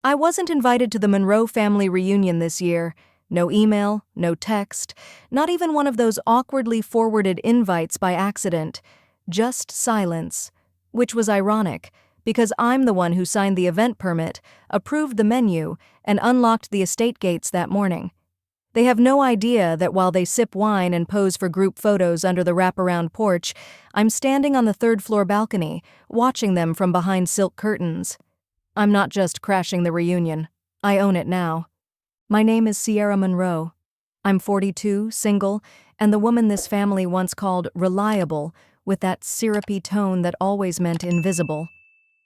I wasn't invited to the Monroe family reunion this year. No email, no text, not even one of those awkwardly forwarded invites by accident. Just silence. Which was ironic, because I'm the one who signed the event permit, approved the menu, and unlocked the estate gates that morning. They have no idea that while they sip wine and pose for group photos under the wraparound porch, I'm standing on the third-floor balcony, watching them from behind silk curtains. I'm not just crashing the reunion. I own it now. My name is Sierra Monroe. I'm 42, single, and the woman this family once called reliable, with that syrupy tone that always meant invisible.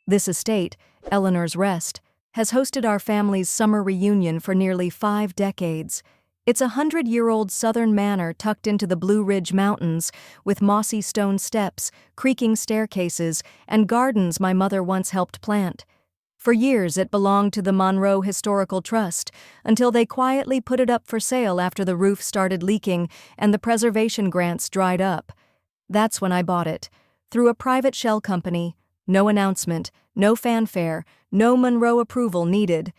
This estate, Eleanor's Rest, has hosted our family's summer reunion for nearly 5 decades. It's a 100-year-old southern manor tucked into the Blue Ridge Mountains, with mossy stone steps, creaking staircases, and gardens my mother once helped plant. For years it belonged to the Monroe Historical Trust, until they quietly put it up for sale after the roof started leaking and the preservation grants dried up. That's when I bought it, through a private shell company. No announcement, no fanfare, no Monroe approval needed.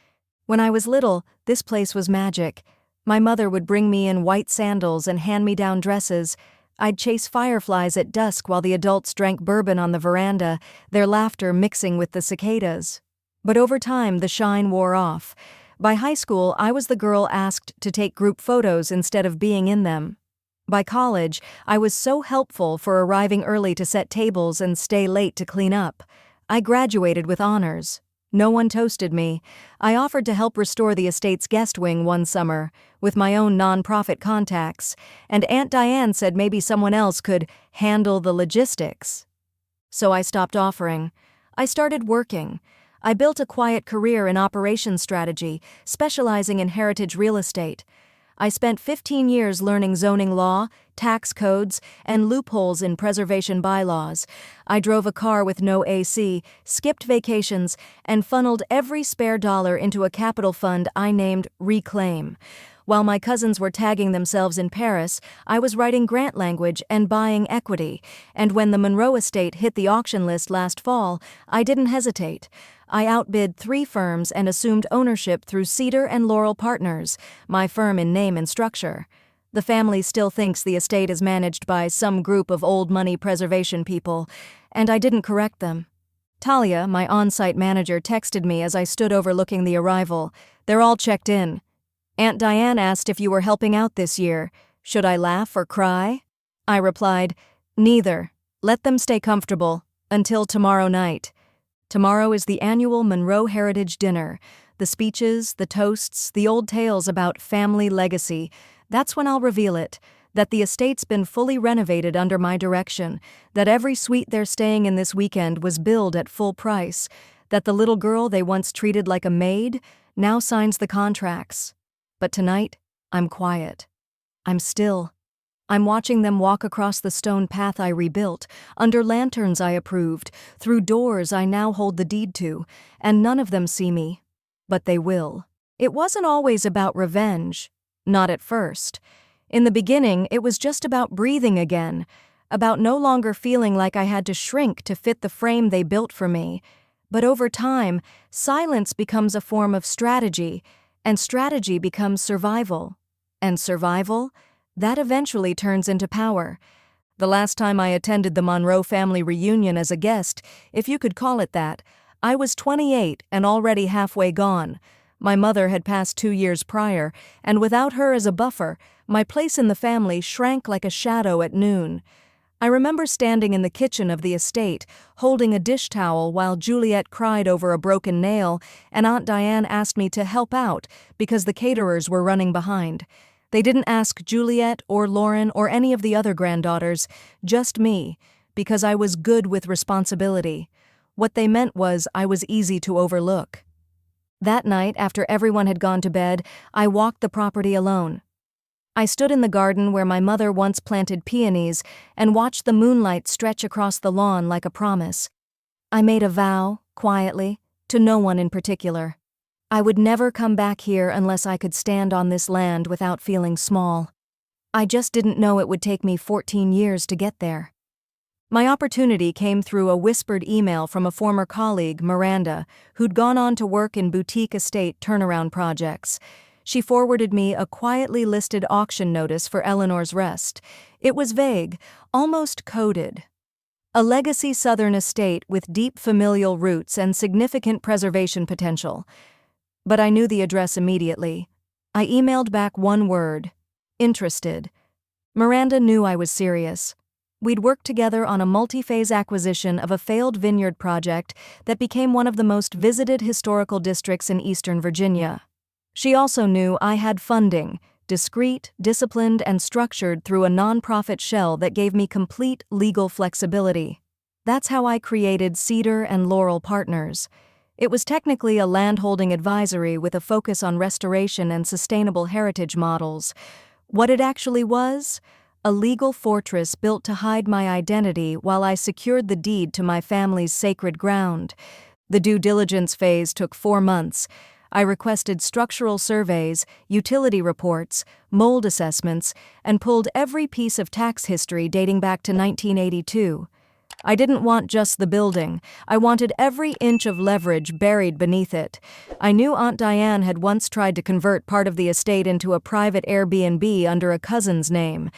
When I was little, this place was magic. My mother would bring me in white sandals and hand-me-down dresses. I'd chase fireflies at dusk while the adults drank bourbon on the veranda, their laughter mixing with the cicadas. But over time, the shine wore off. By high school, I was the girl asked to take group photos instead of being in them. By college, I was so helpful for arriving early to set tables and stay late to clean up. I graduated with honors. No one toasted me. I offered to help restore the estate's guest wing one summer, with my own nonprofit contacts, and Aunt Diane said maybe someone else could handle the logistics. So I stopped offering. I started working. I built a quiet career in operations strategy, specializing in heritage real estate. I spent 15 years learning zoning law, tax codes, and loopholes in preservation bylaws. I drove a car with no AC, skipped vacations, and funneled every spare dollar into a capital fund I named Reclaim. While my cousins were tagging themselves in Paris, I was writing grant language and buying equity, and when the Monroe estate hit the auction list last fall, I didn't hesitate. I outbid 3 firms and assumed ownership through Cedar and Laurel Partners, my firm in name and structure. The family still thinks the estate is managed by some group of old money preservation people, and I didn't correct them. Talia, my on-site manager, texted me as I stood overlooking the arrival. They're all checked in. Aunt Diane asked if you were helping out this year. Should I laugh or cry? I replied, neither. Let them stay comfortable. Until tomorrow night. Tomorrow is the annual Monroe Heritage Dinner. The speeches, the toasts, the old tales about family legacy. That's when I'll reveal it. That the estate's been fully renovated under my direction. That every suite they're staying in this weekend was billed at full price. That the little girl they once treated like a maid now signs the contracts. But tonight, I'm quiet. I'm still. I'm watching them walk across the stone path I rebuilt, under lanterns I approved, through doors I now hold the deed to, and none of them see me. But they will. It wasn't always about revenge. Not at first. In the beginning, it was just about breathing again, about no longer feeling like I had to shrink to fit the frame they built for me. But over time, silence becomes a form of strategy, and strategy becomes survival. And survival? That eventually turns into power. The last time I attended the Monroe family reunion as a guest, if you could call it that, I was 28 and already halfway gone. My mother had passed 2 years prior, and without her as a buffer, my place in the family shrank like a shadow at noon. I remember standing in the kitchen of the estate, holding a dish towel while Juliet cried over a broken nail, and Aunt Diane asked me to help out because the caterers were running behind. They didn't ask Juliet or Lauren or any of the other granddaughters, just me, because I was good with responsibility. What they meant was I was easy to overlook. That night, after everyone had gone to bed, I walked the property alone. I stood in the garden where my mother once planted peonies and watched the moonlight stretch across the lawn like a promise. I made a vow, quietly, to no one in particular. I would never come back here unless I could stand on this land without feeling small. I just didn't know it would take me 14 years to get there. My opportunity came through a whispered email from a former colleague, Miranda, who'd gone on to work in boutique estate turnaround projects. She forwarded me a quietly listed auction notice for Eleanor's Rest. It was vague, almost coded. A legacy southern estate with deep familial roots and significant preservation potential. But I knew the address immediately. I emailed back one word: interested. Miranda knew I was serious. We'd worked together on a multi-phase acquisition of a failed vineyard project that became one of the most visited historical districts in Eastern Virginia. She also knew I had funding, discreet, disciplined, and structured through a nonprofit shell that gave me complete legal flexibility. That's how I created Cedar and Laurel Partners. It was technically a landholding advisory with a focus on restoration and sustainable heritage models. What it actually was? A legal fortress built to hide my identity while I secured the deed to my family's sacred ground. The due diligence phase took 4 months. I requested structural surveys, utility reports, mold assessments, and pulled every piece of tax history dating back to 1982. I didn't want just the building. I wanted every inch of leverage buried beneath it. I knew Aunt Diane had once tried to convert part of the estate into a private Airbnb under a cousin's name.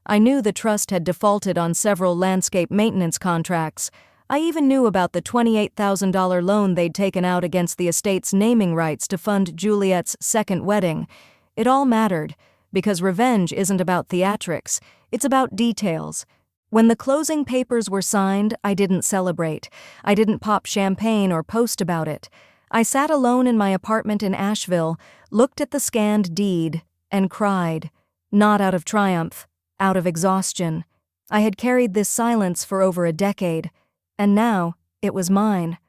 I knew the trust had defaulted on several landscape maintenance contracts. I even knew about the $28,000 loan they'd taken out against the estate's naming rights to fund Juliet's second wedding. It all mattered, because revenge isn't about theatrics, it's about details. When the closing papers were signed, I didn't celebrate. I didn't pop champagne or post about it. I sat alone in my apartment in Asheville, looked at the scanned deed, and cried. Not out of triumph. Out of exhaustion. I had carried this silence for over a decade, and now it was mine.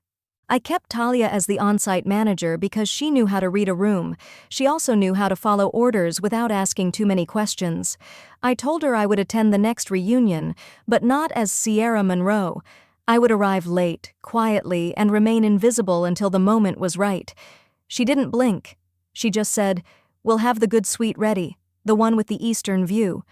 I kept Talia as the on-site manager because she knew how to read a room. She also knew how to follow orders without asking too many questions. I told her I would attend the next reunion, but not as Sierra Monroe. I would arrive late, quietly, and remain invisible until the moment was right. She didn't blink. She just said, "We'll have the good suite ready, the one with the eastern view."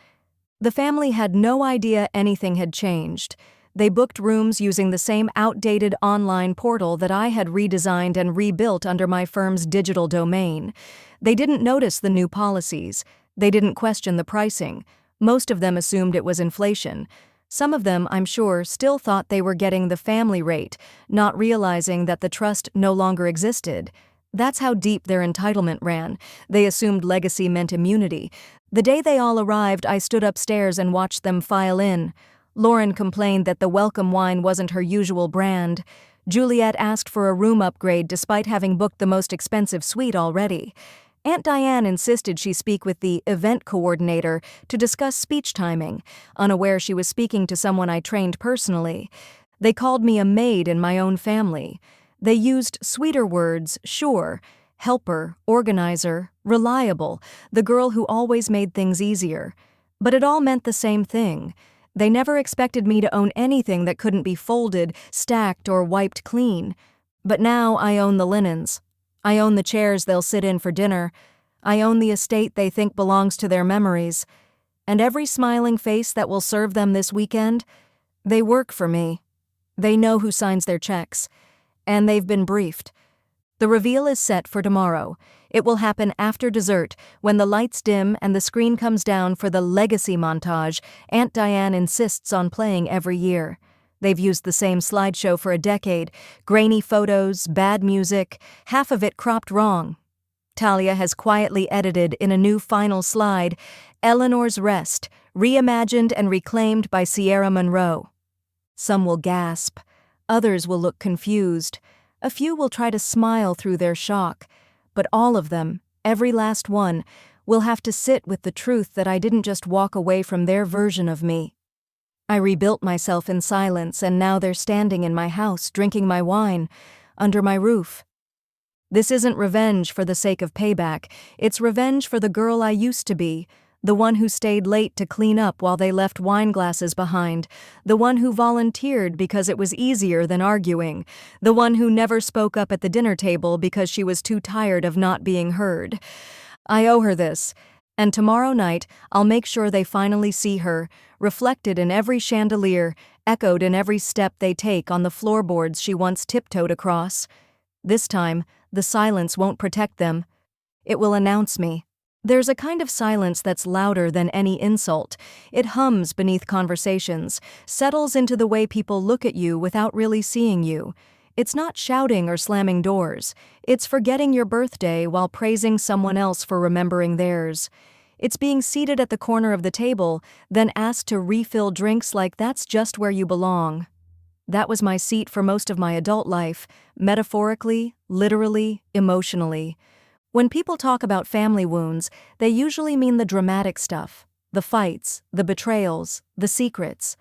The family had no idea anything had changed. They booked rooms using the same outdated online portal that I had redesigned and rebuilt under my firm's digital domain. They didn't notice the new policies. They didn't question the pricing. Most of them assumed it was inflation. Some of them, I'm sure, still thought they were getting the family rate, not realizing that the trust no longer existed. That's how deep their entitlement ran. They assumed legacy meant immunity. The day they all arrived, I stood upstairs and watched them file in. Lauren complained that the welcome wine wasn't her usual brand. Juliet asked for a room upgrade despite having booked the most expensive suite already. Aunt Diane insisted she speak with the event coordinator to discuss speech timing, unaware she was speaking to someone I trained personally. They called me a maid in my own family. They used sweeter words, sure, helper, organizer, reliable, the girl who always made things easier. But it all meant the same thing. They never expected me to own anything that couldn't be folded, stacked, or wiped clean. But now I own the linens. I own the chairs they'll sit in for dinner. I own the estate they think belongs to their memories. And every smiling face that will serve them this weekend, they work for me. They know who signs their checks. And they've been briefed. The reveal is set for tomorrow. It will happen after dessert, when the lights dim and the screen comes down for the legacy montage Aunt Diane insists on playing every year. They've used the same slideshow for a decade. Grainy photos, bad music, half of it cropped wrong. Talia has quietly edited in a new final slide, Eleanor's Rest, reimagined and reclaimed by Sierra Monroe. Some will gasp. Others will look confused. A few will try to smile through their shock. But all of them, every last one, will have to sit with the truth that I didn't just walk away from their version of me. I rebuilt myself in silence, and now they're standing in my house, drinking my wine, under my roof. This isn't revenge for the sake of payback. It's revenge for the girl I used to be, the one who stayed late to clean up while they left wine glasses behind, the one who volunteered because it was easier than arguing, the one who never spoke up at the dinner table because she was too tired of not being heard. I owe her this, and tomorrow night I'll make sure they finally see her, reflected in every chandelier, echoed in every step they take on the floorboards she once tiptoed across. This time, the silence won't protect them. It will announce me. There's a kind of silence that's louder than any insult. It hums beneath conversations, settles into the way people look at you without really seeing you. It's not shouting or slamming doors. It's forgetting your birthday while praising someone else for remembering theirs. It's being seated at the corner of the table, then asked to refill drinks like that's just where you belong. That was my seat for most of my adult life, metaphorically, literally, emotionally. When people talk about family wounds, they usually mean the dramatic stuff, the fights, the betrayals, the secrets.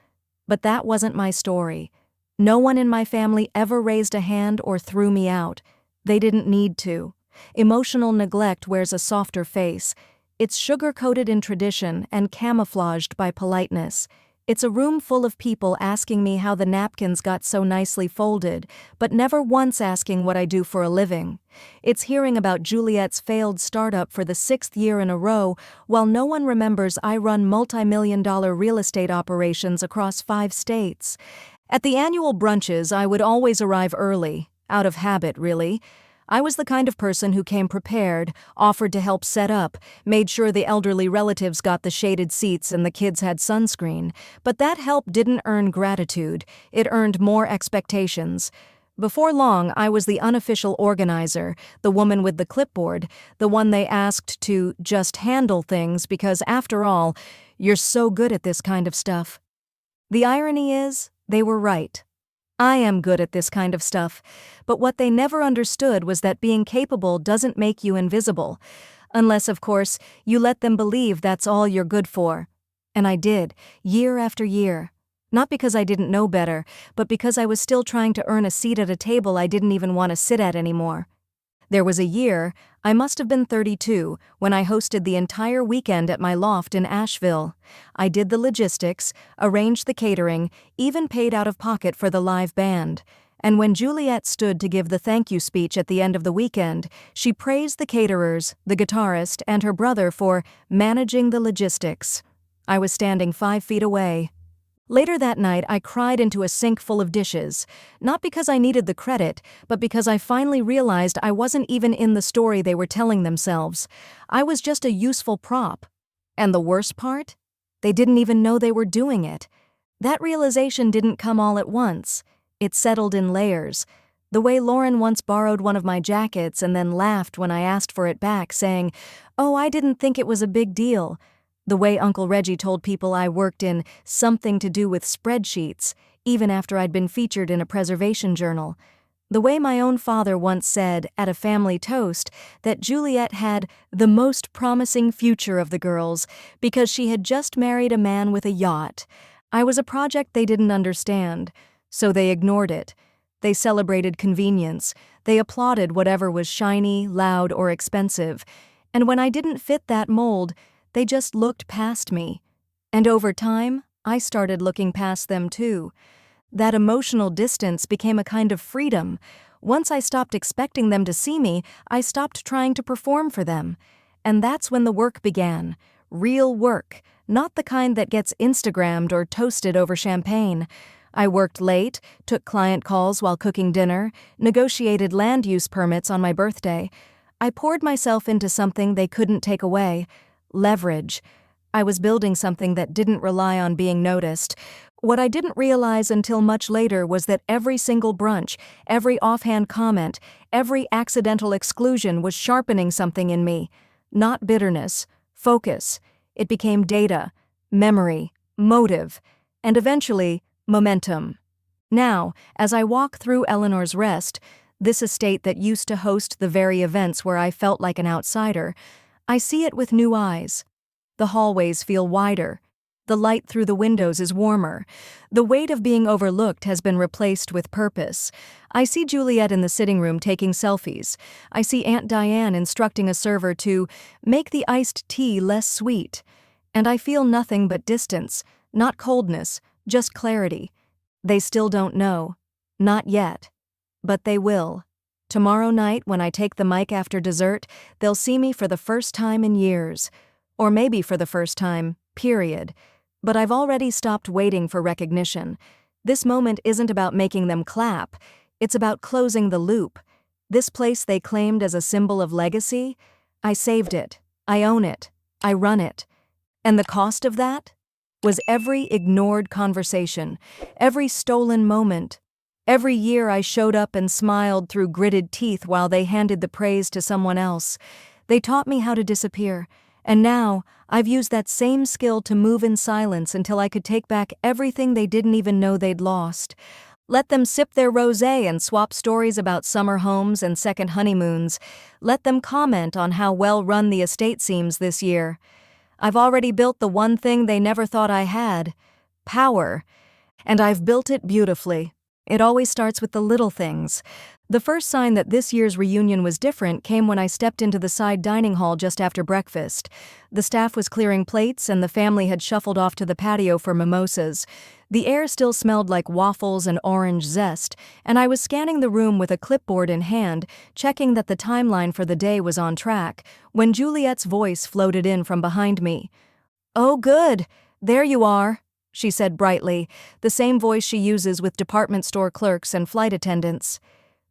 But that wasn't my story. No one in my family ever raised a hand or threw me out. They didn't need to. Emotional neglect wears a softer face. It's sugar-coated in tradition and camouflaged by politeness. It's a room full of people asking me how the napkins got so nicely folded, but never once asking what I do for a living. It's hearing about Juliet's failed startup for the 6th year in a row, while no one remembers I run multi-million-dollar real estate operations across 5 states. At the annual brunches, I would always arrive early, out of habit, really. I was the kind of person who came prepared, offered to help set up, made sure the elderly relatives got the shaded seats and the kids had sunscreen. But that help didn't earn gratitude, it earned more expectations. Before long, I was the unofficial organizer, the woman with the clipboard, the one they asked to just handle things because, after all, you're so good at this kind of stuff. The irony is, they were right. I am good at this kind of stuff, but what they never understood was that being capable doesn't make you invisible. Unless, of course, you let them believe that's all you're good for. And I did, year after year. Not because I didn't know better, but because I was still trying to earn a seat at a table I didn't even want to sit at anymore. There was a year, I must have been 32, when I hosted the entire weekend at my loft in Asheville. I did the logistics, arranged the catering, even paid out of pocket for the live band. And when Juliet stood to give the thank you speech at the end of the weekend, she praised the caterers, the guitarist, and her brother for managing the logistics. I was standing 5 feet away. Later that night, I cried into a sink full of dishes, not because I needed the credit, but because I finally realized I wasn't even in the story they were telling themselves. I was just a useful prop. And the worst part? They didn't even know they were doing it. That realization didn't come all at once. It settled in layers. The way Lauren once borrowed one of my jackets and then laughed when I asked for it back, saying, "Oh, I didn't think it was a big deal." The way Uncle Reggie told people I worked in something to do with spreadsheets, even after I'd been featured in a preservation journal. The way my own father once said, at a family toast, that Juliet had the most promising future of the girls because she had just married a man with a yacht. I was a project they didn't understand, so they ignored it. They celebrated convenience. They applauded whatever was shiny, loud, or expensive. And when I didn't fit that mold, they just looked past me. And over time, I started looking past them too. That emotional distance became a kind of freedom. Once I stopped expecting them to see me, I stopped trying to perform for them. And that's when the work began. Real work, not the kind that gets Instagrammed or toasted over champagne. I worked late, took client calls while cooking dinner, negotiated land use permits on my birthday. I poured myself into something they couldn't take away. Leverage. I was building something that didn't rely on being noticed. What I didn't realize until much later was that every single brunch, every offhand comment, every accidental exclusion was sharpening something in me. Not bitterness, focus. It became data, memory, motive, and eventually, momentum. Now, as I walk through Eleanor's Rest, this estate that used to host the very events where I felt like an outsider, I see it with new eyes. The hallways feel wider. The light through the windows is warmer. The weight of being overlooked has been replaced with purpose. I see Juliet in the sitting room taking selfies. I see Aunt Diane instructing a server to make the iced tea less sweet. And I feel nothing but distance, not coldness, just clarity. They still don't know. Not yet. But they will. Tomorrow night, when I take the mic after dessert, they'll see me for the first time in years. Or maybe for the first time, period. But I've already stopped waiting for recognition. This moment isn't about making them clap, it's about closing the loop. This place they claimed as a symbol of legacy, I saved it, I own it, I run it. And the cost of that? Was every ignored conversation, every stolen moment, every year I showed up and smiled through gritted teeth while they handed the praise to someone else. They taught me how to disappear, and now I've used that same skill to move in silence until I could take back everything they didn't even know they'd lost. Let them sip their rosé and swap stories about summer homes and second honeymoons. Let them comment on how well run the estate seems this year. I've already built the one thing they never thought I had: power. And I've built it beautifully. It always starts with the little things. The first sign that this year's reunion was different came when I stepped into the side dining hall just after breakfast. The staff was clearing plates and the family had shuffled off to the patio for mimosas. The air still smelled like waffles and orange zest, and I was scanning the room with a clipboard in hand, checking that the timeline for the day was on track, when Juliet's voice floated in from behind me. "Oh, good. There you are," she said brightly, the same voice she uses with department store clerks and flight attendants.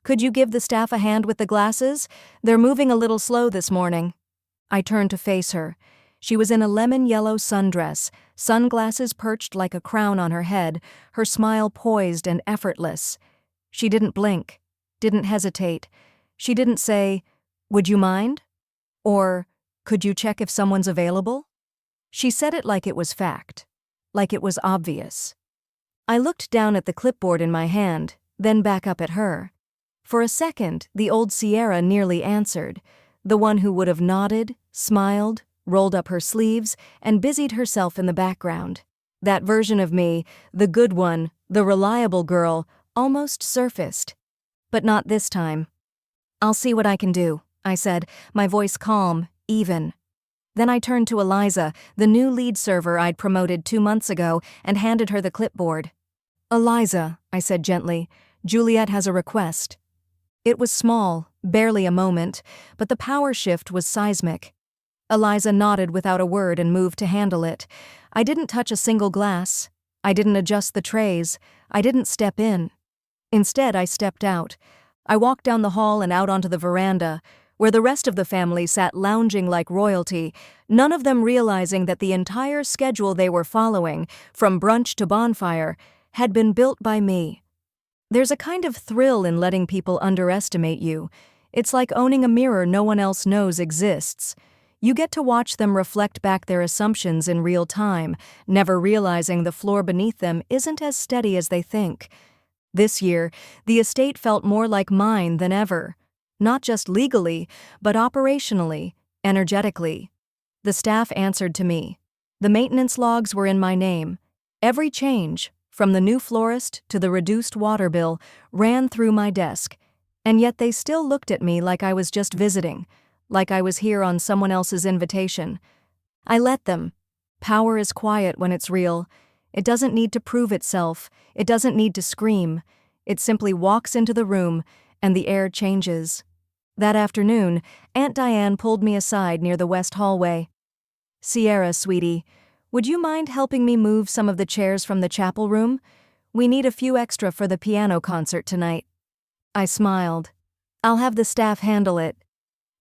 "Could you give the staff a hand with the glasses? They're moving a little slow this morning." I turned to face her. She was in a lemon-yellow sundress, sunglasses perched like a crown on her head, her smile poised and effortless. She didn't blink, didn't hesitate. She didn't say, "Would you mind?" Or, "Could you check if someone's available?" She said it like it was fact, like it was obvious. I looked down at the clipboard in my hand, then back up at her. For a second, the old Sierra nearly answered, the one who would have nodded, smiled, rolled up her sleeves, and busied herself in the background. That version of me, the good one, the reliable girl, almost surfaced. But not this time. "I'll see what I can do," I said, my voice calm, even. Then I turned to Eliza, the new lead server I'd promoted 2 months ago, and handed her the clipboard. "Eliza," I said gently, "Juliet has a request." It was small, barely a moment, but the power shift was seismic. Eliza nodded without a word and moved to handle it. I didn't touch a single glass. I didn't adjust the trays. I didn't step in. Instead, I stepped out. I walked down the hall and out onto the veranda, where the rest of the family sat lounging like royalty, none of them realizing that the entire schedule they were following, from brunch to bonfire, had been built by me. There's a kind of thrill in letting people underestimate you. It's like owning a mirror no one else knows exists. You get to watch them reflect back their assumptions in real time, never realizing the floor beneath them isn't as steady as they think. This year, the estate felt more like mine than ever. Not just legally, but operationally, energetically. The staff answered to me. The maintenance logs were in my name. Every change, from the new florist to the reduced water bill, ran through my desk. And yet they still looked at me like I was just visiting, like I was here on someone else's invitation. I let them. Power is quiet when it's real. It doesn't need to prove itself. It doesn't need to scream. It simply walks into the room, and the air changes. That afternoon, Aunt Diane pulled me aside near the west hallway. "Sierra, sweetie, would you mind helping me move some of the chairs from the chapel room? We need a few extra for the piano concert tonight." I smiled. "I'll have the staff handle it."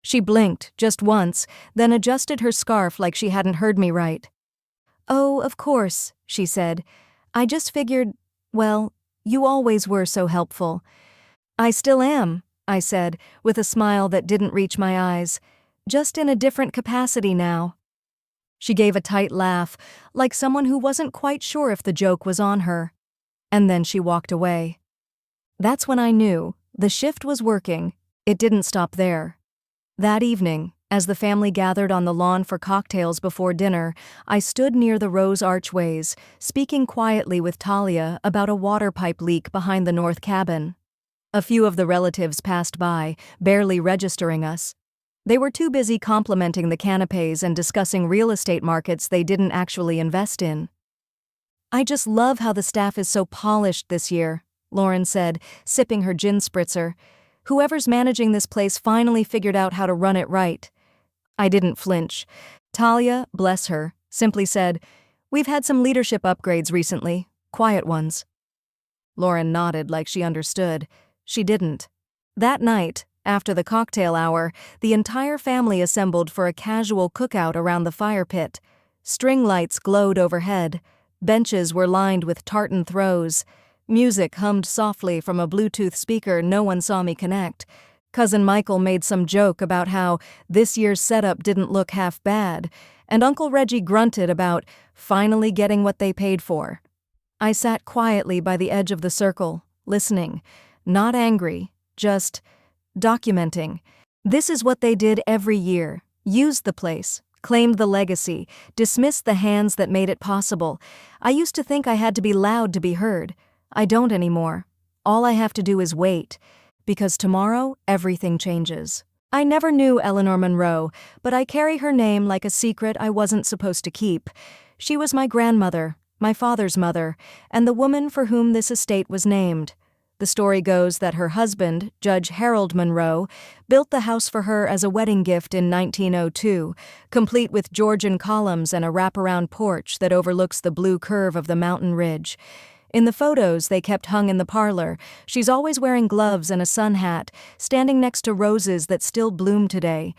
She blinked, just once, then adjusted her scarf like she hadn't heard me right. "Oh, of course," she said. "I just figured, well, you always were so helpful." "I still am," I said, with a smile that didn't reach my eyes. "Just in a different capacity now." She gave a tight laugh, like someone who wasn't quite sure if the joke was on her. And then she walked away. That's when I knew the shift was working. It didn't stop there. That evening, as the family gathered on the lawn for cocktails before dinner, I stood near the rose archways, speaking quietly with Talia about a water pipe leak behind the north cabin. A few of the relatives passed by, barely registering us. They were too busy complimenting the canapés and discussing real estate markets they didn't actually invest in. "I just love how the staff is so polished this year," Lauren said, sipping her gin spritzer. "Whoever's managing this place finally figured out how to run it right." I didn't flinch. Talia, bless her, simply said, "We've had some leadership upgrades recently, quiet ones." Lauren nodded like she understood. She didn't. That night, after the cocktail hour, the entire family assembled for a casual cookout around the fire pit. String lights glowed overhead. Benches were lined with tartan throws. Music hummed softly from a Bluetooth speaker no one saw me connect. Cousin Michael made some joke about how this year's setup didn't look half bad, and Uncle Reggie grunted about finally getting what they paid for. I sat quietly by the edge of the circle, listening, not angry, just documenting. This is what they did every year: used the place, claimed the legacy, dismissed the hands that made it possible. I used to think I had to be loud to be heard. I don't anymore. All I have to do is wait, because tomorrow everything changes. I never knew Eleanor Monroe, but I carry her name like a secret I wasn't supposed to keep. She was my grandmother, my father's mother, and the woman for whom this estate was named. The story goes that her husband, Judge Harold Monroe, built the house for her as a wedding gift in 1902, complete with Georgian columns and a wraparound porch that overlooks the blue curve of the mountain ridge. In the photos they kept hung in the parlor, she's always wearing gloves and a sun hat, standing next to roses that still bloom today.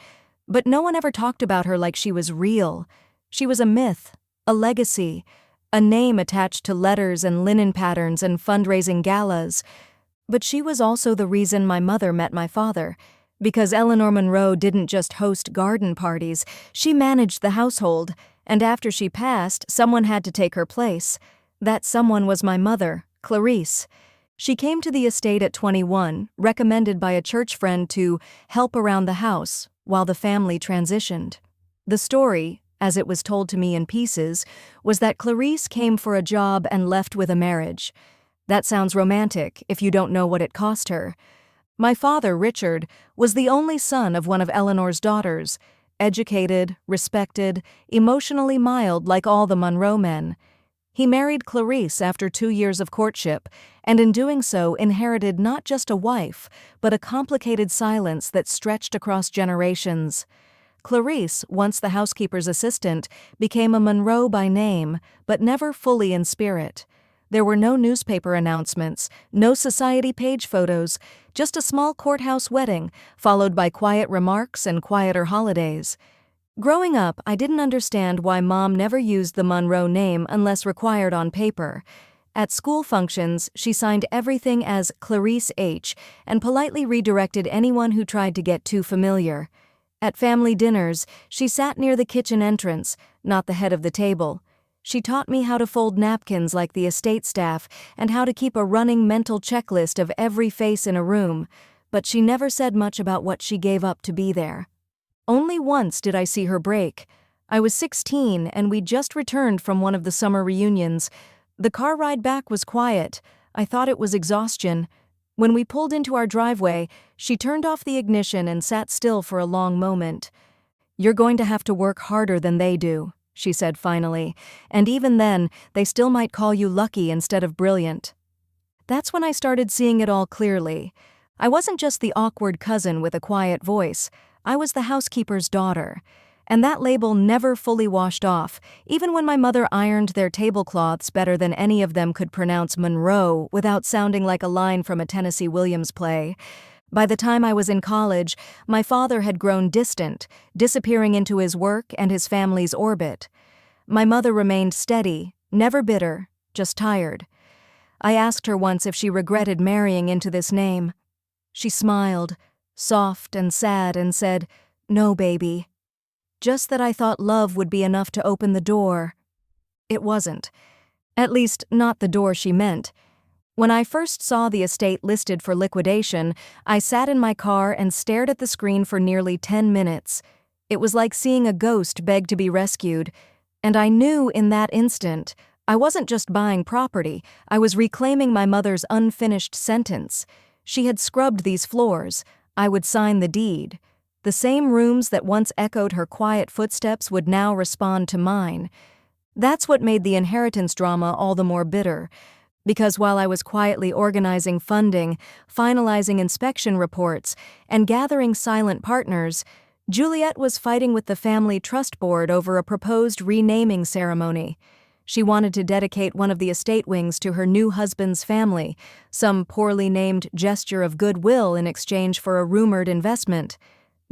But no one ever talked about her like she was real. She was a myth, a legacy, a name attached to letters and linen patterns and fundraising galas. But she was also the reason my mother met my father. Because Eleanor Monroe didn't just host garden parties, she managed the household, and after she passed, someone had to take her place. That someone was my mother, Clarice. She came to the estate at 21, recommended by a church friend to help around the house while the family transitioned. The story, as it was told to me in pieces, was that Clarice came for a job and left with a marriage. That sounds romantic if you don't know what it cost her. My father, Richard, was the only son of one of Eleanor's daughters, educated, respected, emotionally mild like all the Monroe men. He married Clarice after 2 years of courtship, and in doing so inherited not just a wife, but a complicated silence that stretched across generations. Clarice, once the housekeeper's assistant, became a Monroe by name, but never fully in spirit. There were no newspaper announcements, no society page photos, just a small courthouse wedding, followed by quiet remarks and quieter holidays. Growing up, I didn't understand why Mom never used the Monroe name unless required on paper. At school functions, she signed everything as Clarice H. and politely redirected anyone who tried to get too familiar. At family dinners, she sat near the kitchen entrance, not the head of the table. She taught me how to fold napkins like the estate staff and how to keep a running mental checklist of every face in a room, but she never said much about what she gave up to be there. Only once did I see her break. I was 16 and we'd just returned from one of the summer reunions. The car ride back was quiet. I thought it was exhaustion. When we pulled into our driveway, she turned off the ignition and sat still for a long moment. "You're going to have to work harder than they do," she said finally, "and even then, they still might call you lucky instead of brilliant." That's when I started seeing it all clearly. I wasn't just the awkward cousin with a quiet voice. I was the housekeeper's daughter. And that label never fully washed off, even when my mother ironed their tablecloths better than any of them could pronounce Monroe without sounding like a line from a Tennessee Williams play. By the time I was in college, my father had grown distant, disappearing into his work and his family's orbit. My mother remained steady, never bitter, just tired. I asked her once if she regretted marrying into this name. She smiled, soft and sad, and said, "No, baby. Just that I thought love would be enough to open the door." It wasn't. At least, not the door she meant. When I first saw the estate listed for liquidation, I sat in my car and stared at the screen for nearly 10 minutes. It was like seeing a ghost beg to be rescued. And I knew in that instant, I wasn't just buying property, I was reclaiming my mother's unfinished sentence. She had scrubbed these floors. I would sign the deed. The same rooms that once echoed her quiet footsteps would now respond to mine. That's what made the inheritance drama all the more bitter. Because while I was quietly organizing funding, finalizing inspection reports, and gathering silent partners, Juliet was fighting with the family trust board over a proposed renaming ceremony. She wanted to dedicate one of the estate wings to her new husband's family, some poorly named gesture of goodwill in exchange for a rumored investment.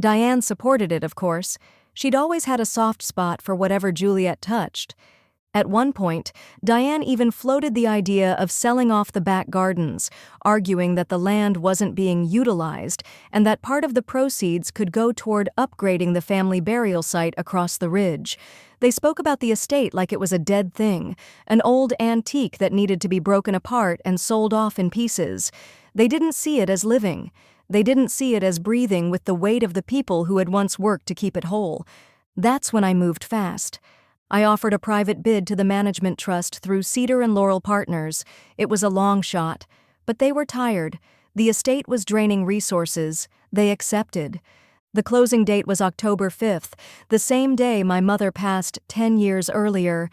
Diane supported it, of course. She'd always had a soft spot for whatever Juliet touched. At one point, Diane even floated the idea of selling off the back gardens, arguing that the land wasn't being utilized and that part of the proceeds could go toward upgrading the family burial site across the ridge. They spoke about the estate like it was a dead thing, an old antique that needed to be broken apart and sold off in pieces. They didn't see it as living. They didn't see it as breathing with the weight of the people who had once worked to keep it whole. That's when I moved fast. I offered a private bid to the management trust through Cedar and Laurel Partners. It was a long shot, but they were tired. The estate was draining resources. They accepted. The closing date was October 5th, the same day my mother passed 10 years earlier.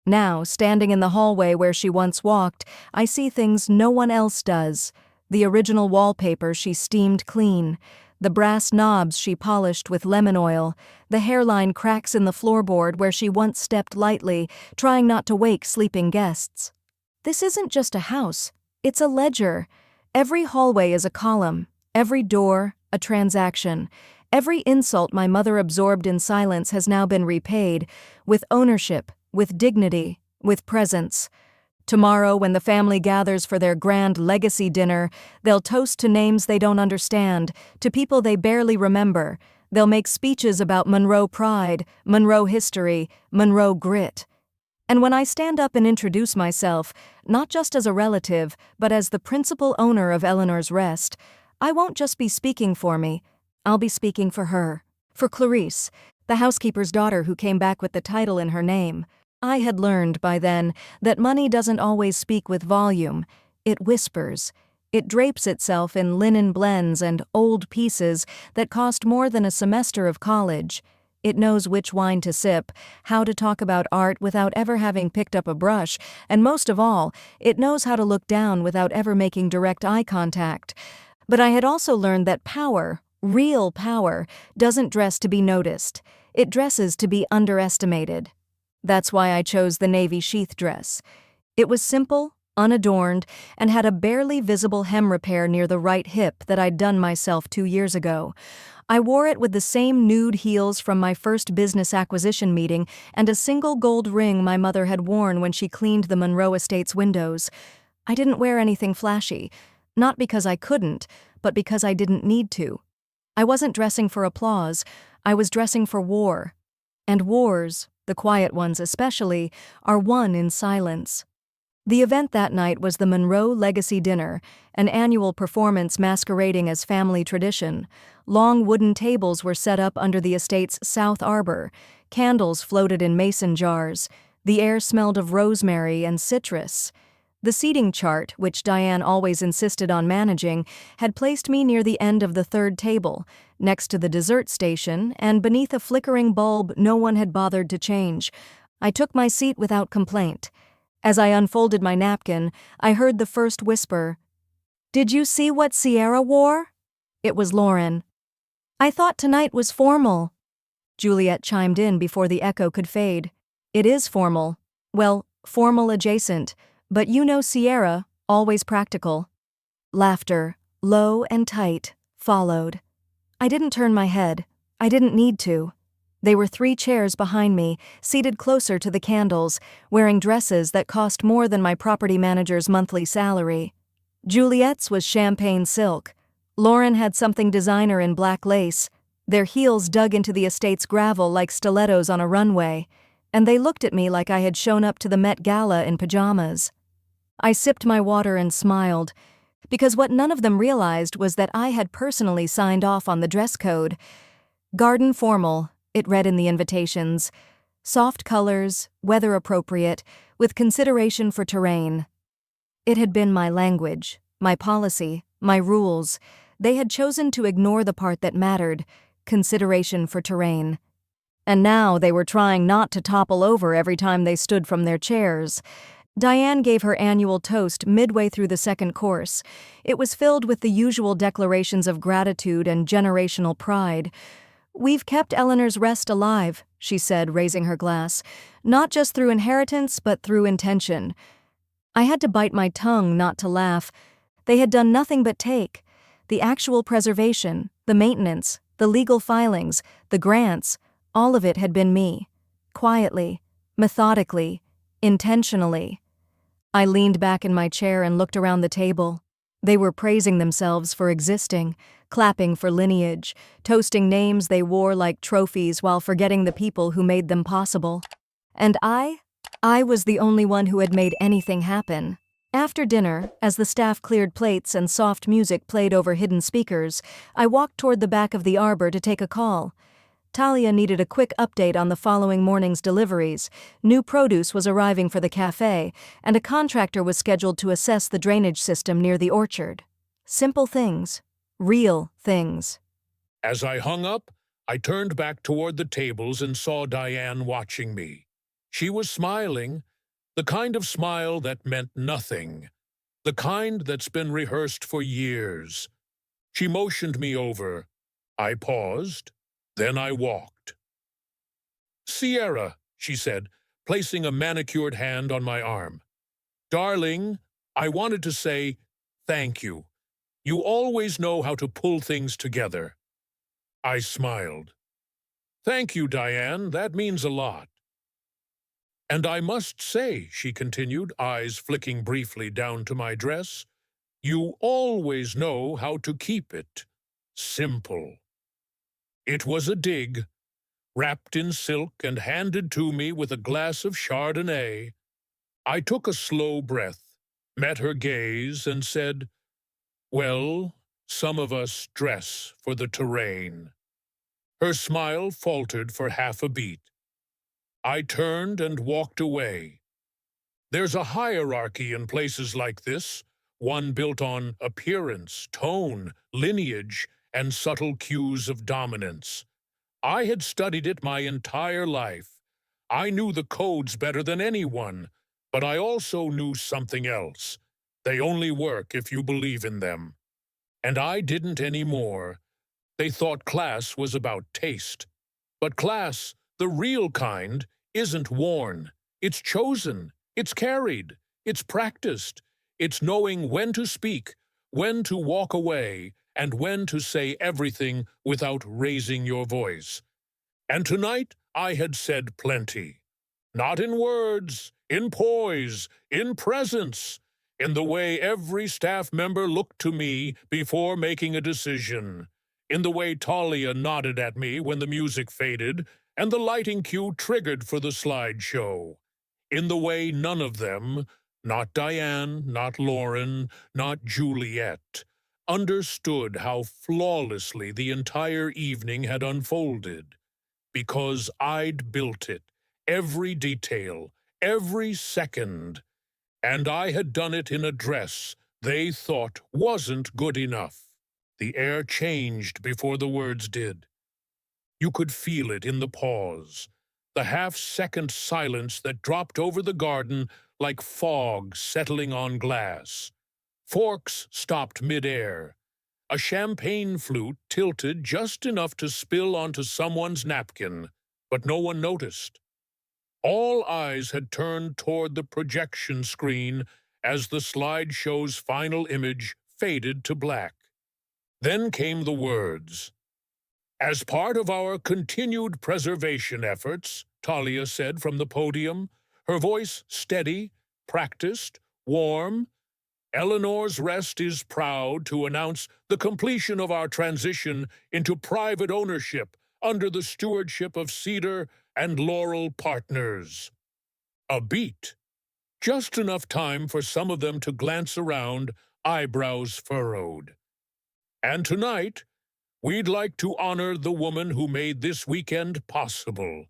Now, standing in the hallway where she once walked, I see things no one else does. The original wallpaper she steamed clean, the brass knobs she polished with lemon oil, the hairline cracks in the floorboard where she once stepped lightly, trying not to wake sleeping guests. This isn't just a house, it's a ledger. Every hallway is a column, every door, a transaction. Every insult my mother absorbed in silence has now been repaid, with ownership, with dignity, with presence. Tomorrow, when the family gathers for their grand legacy dinner, they'll toast to names they don't understand, to people they barely remember. They'll make speeches about Monroe pride, Monroe history, Monroe grit. And when I stand up and introduce myself, not just as a relative, but as the principal owner of Eleanor's Rest, I won't just be speaking for me, I'll be speaking for her. For Clarice, the housekeeper's daughter who came back with the title in her name. I had learned by then that money doesn't always speak with volume. It whispers. It drapes itself in linen blends and old pieces that cost more than a semester of college. It knows which wine to sip, how to talk about art without ever having picked up a brush, and most of all, it knows how to look down without ever making direct eye contact. But I had also learned that power, real power, doesn't dress to be noticed. It dresses to be underestimated. That's why I chose the navy sheath dress. It was simple, unadorned, and had a barely visible hem repair near the right hip that I'd done myself 2 years ago. I wore it with the same nude heels from my first business acquisition meeting and a single gold ring my mother had worn when she cleaned the Monroe Estate's windows. I didn't wear anything flashy, not because I couldn't, but because I didn't need to. I wasn't dressing for applause, I was dressing for war. And wars, the quiet ones especially, are won in silence. The event that night was the Monroe Legacy Dinner, an annual performance masquerading as family tradition. Long wooden tables were set up under the estate's south arbor. Candles floated in mason jars. The air smelled of rosemary and citrus. The seating chart, which Diane always insisted on managing, had placed me near the end of the third table, next to the dessert station and beneath a flickering bulb no one had bothered to change. I took my seat without complaint. As I unfolded my napkin, I heard the first whisper, "Did you see what Sierra wore?" It was Lauren. "I thought tonight was formal." Juliet chimed in before the echo could fade. "It is formal. Well, formal adjacent. But you know Sierra, always practical." Laughter, low and tight, followed. I didn't turn my head. I didn't need to. They were 3 chairs behind me, seated closer to the candles, wearing dresses that cost more than my property manager's monthly salary. Juliet's was champagne silk. Lauren had something designer in black lace. Their heels dug into the estate's gravel like stilettos on a runway, and they looked at me like I had shown up to the Met Gala in pajamas. I sipped my water and smiled, because what none of them realized was that I had personally signed off on the dress code. Garden formal, it read in the invitations. Soft colors, weather appropriate, with consideration for terrain. It had been my language, my policy, my rules. They had chosen to ignore the part that mattered, consideration for terrain. And now they were trying not to topple over every time they stood from their chairs. Diane gave her annual toast midway through the second course. It was filled with the usual declarations of gratitude and generational pride. We've kept Eleanor's rest alive, she said, raising her glass, not just through inheritance, but through intention. I had to bite my tongue not to laugh. They had done nothing but take. The actual preservation, the maintenance, the legal filings, the grants, all of it had been me. Quietly, methodically, intentionally. I leaned back in my chair and looked around the table. They were praising themselves for existing, clapping for lineage, toasting names they wore like trophies while forgetting the people who made them possible. And I was the only one who had made anything happen. After dinner, as the staff cleared plates and soft music played over hidden speakers, I walked toward the back of the arbor to take a call. Talia needed a quick update on the following morning's deliveries. New produce was arriving for the cafe, and a contractor was scheduled to assess the drainage system near the orchard. Simple things. Real things. As I hung up, I turned back toward the tables and saw Diane watching me. She was smiling, the kind of smile that meant nothing, the kind that's been rehearsed for years. She motioned me over. I paused. Then I walked. "Sierra," she said, placing a manicured hand on my arm. "Darling, I wanted to say thank you. You always know how to pull things together." I smiled. "Thank you, Diane. That means a lot." "And I must say," she continued, eyes flicking briefly down to my dress, "you always know how to keep it simple." It was a dig, wrapped in silk and handed to me with a glass of Chardonnay. I took a slow breath, met her gaze, and said, "Well, some of us dress for the terrain." Her smile faltered for half a beat. I turned and walked away. There's a hierarchy in places like this, one built on appearance, tone, lineage, and subtle cues of dominance. I had studied it my entire life. I knew the codes better than anyone, but I also knew something else. They only work if you believe in them. And I didn't anymore. They thought class was about taste. But class, the real kind, isn't worn. It's chosen. It's carried. It's practiced. It's knowing when to speak, when to walk away, and when to say everything without raising your voice. And tonight I had said plenty. Not in words, in poise, in presence, in the way every staff member looked to me before making a decision, in the way Talia nodded at me when the music faded and the lighting cue triggered for the slideshow, in the way none of them, not Diane, not Lauren, not Juliet, understood how flawlessly the entire evening had unfolded, because I'd built it, every detail, every second, and I had done it in a dress they thought wasn't good enough. The air changed before the words did. You could feel it in the pause, the half-second silence that dropped over the garden like fog settling on glass. Forks stopped mid-air. A champagne flute tilted just enough to spill onto someone's napkin, but no one noticed. All eyes had turned toward the projection screen as the slideshow's final image faded to black. Then came the words. "As part of our continued preservation efforts," Talia said from the podium, her voice steady, practiced, warm, "Eleanor's Rest is proud to announce the completion of our transition into private ownership under the stewardship of Cedar and Laurel Partners." A beat. Just enough time for some of them to glance around, eyebrows furrowed. "And tonight, we'd like to honor the woman who made this weekend possible,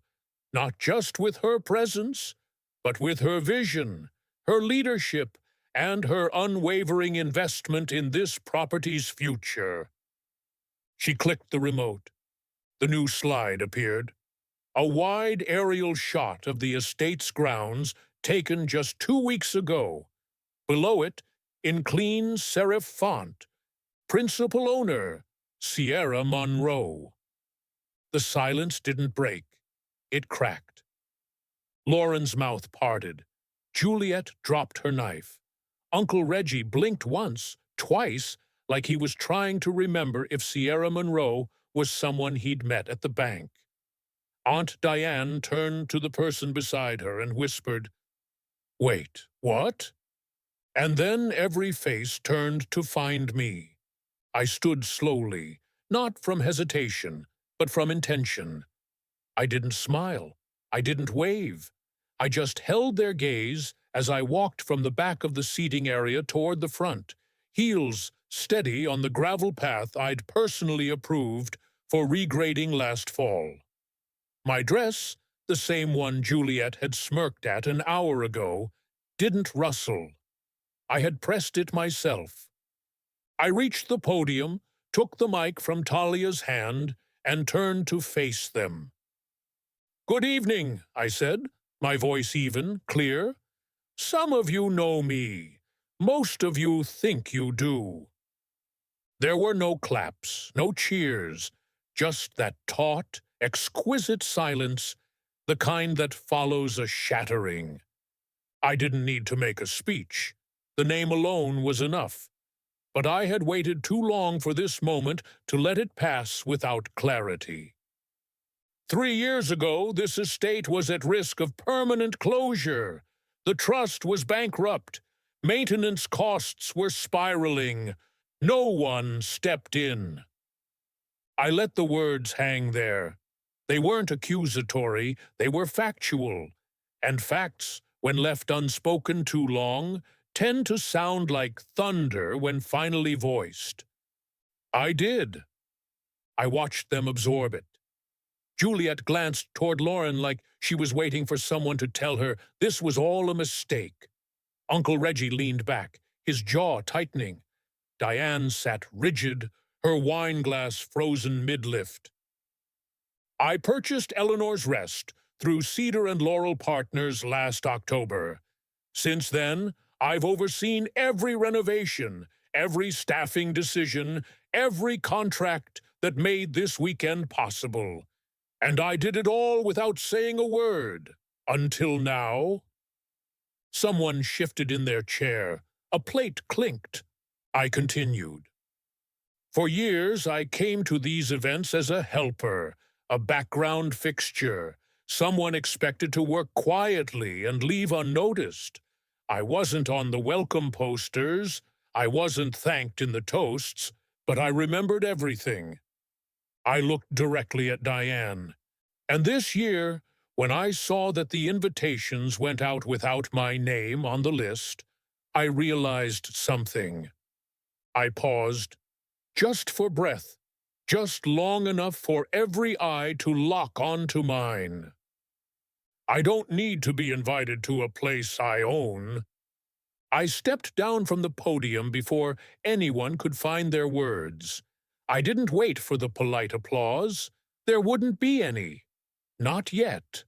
not just with her presence, but with her vision, her leadership, and her unwavering investment in this property's future." She clicked the remote. The new slide appeared. A wide aerial shot of the estate's grounds taken just 2 weeks ago. Below it, in clean serif font, "Principal Owner, Sierra Monroe." The silence didn't break. It cracked. Lauren's mouth parted. Juliet dropped her knife. Uncle Reggie blinked once, twice, like he was trying to remember if Sierra Monroe was someone he'd met at the bank. Aunt Diane turned to the person beside her and whispered, "Wait, what?" And then every face turned to find me. I stood slowly, not from hesitation, but from intention. I didn't smile. I didn't wave. I just held their gaze as I walked from the back of the seating area toward the front, heels steady on the gravel path I'd personally approved for regrading last fall. My dress, the same one Juliet had smirked at an hour ago, didn't rustle. I had pressed it myself. I reached the podium, took the mic from Talia's hand, and turned to face them. "Good evening," I said, my voice even, clear. "Some of you know me. Most of you think you do." There were no claps, no cheers, just that taut, exquisite silence, the kind that follows a shattering. I didn't need to make a speech. The name alone was enough. But I had waited too long for this moment to let it pass without clarity. 3 years ago, this estate was at risk of permanent closure. The trust was bankrupt. Maintenance costs were spiraling. No one stepped in. I let the words hang there. They weren't accusatory, they were factual. And facts, when left unspoken too long, tend to sound like thunder when finally voiced. I did. I watched them absorb it. Juliet glanced toward Lauren like she was waiting for someone to tell her this was all a mistake. Uncle Reggie leaned back, his jaw tightening. Diane sat rigid, her wine glass frozen mid-lift. "I purchased Eleanor's Rest through Cedar and Laurel Partners last October. Since then, I've overseen every renovation, every staffing decision, every contract that made this weekend possible. And I did it all without saying a word. Until now." Someone shifted in their chair. A plate clinked. I continued. "For years, I came to these events as a helper, a background fixture, someone expected to work quietly and leave unnoticed. I wasn't on the welcome posters, I wasn't thanked in the toasts, but I remembered everything." I looked directly at Diane. And this year, when I saw that the invitations went out without my name on the list, I realized something. I paused, just for breath, just long enough for every eye to lock onto mine. I don't need to be invited to a place I own. I stepped down from the podium before anyone could find their words. I didn't wait for the polite applause. There wouldn't be any. Not yet.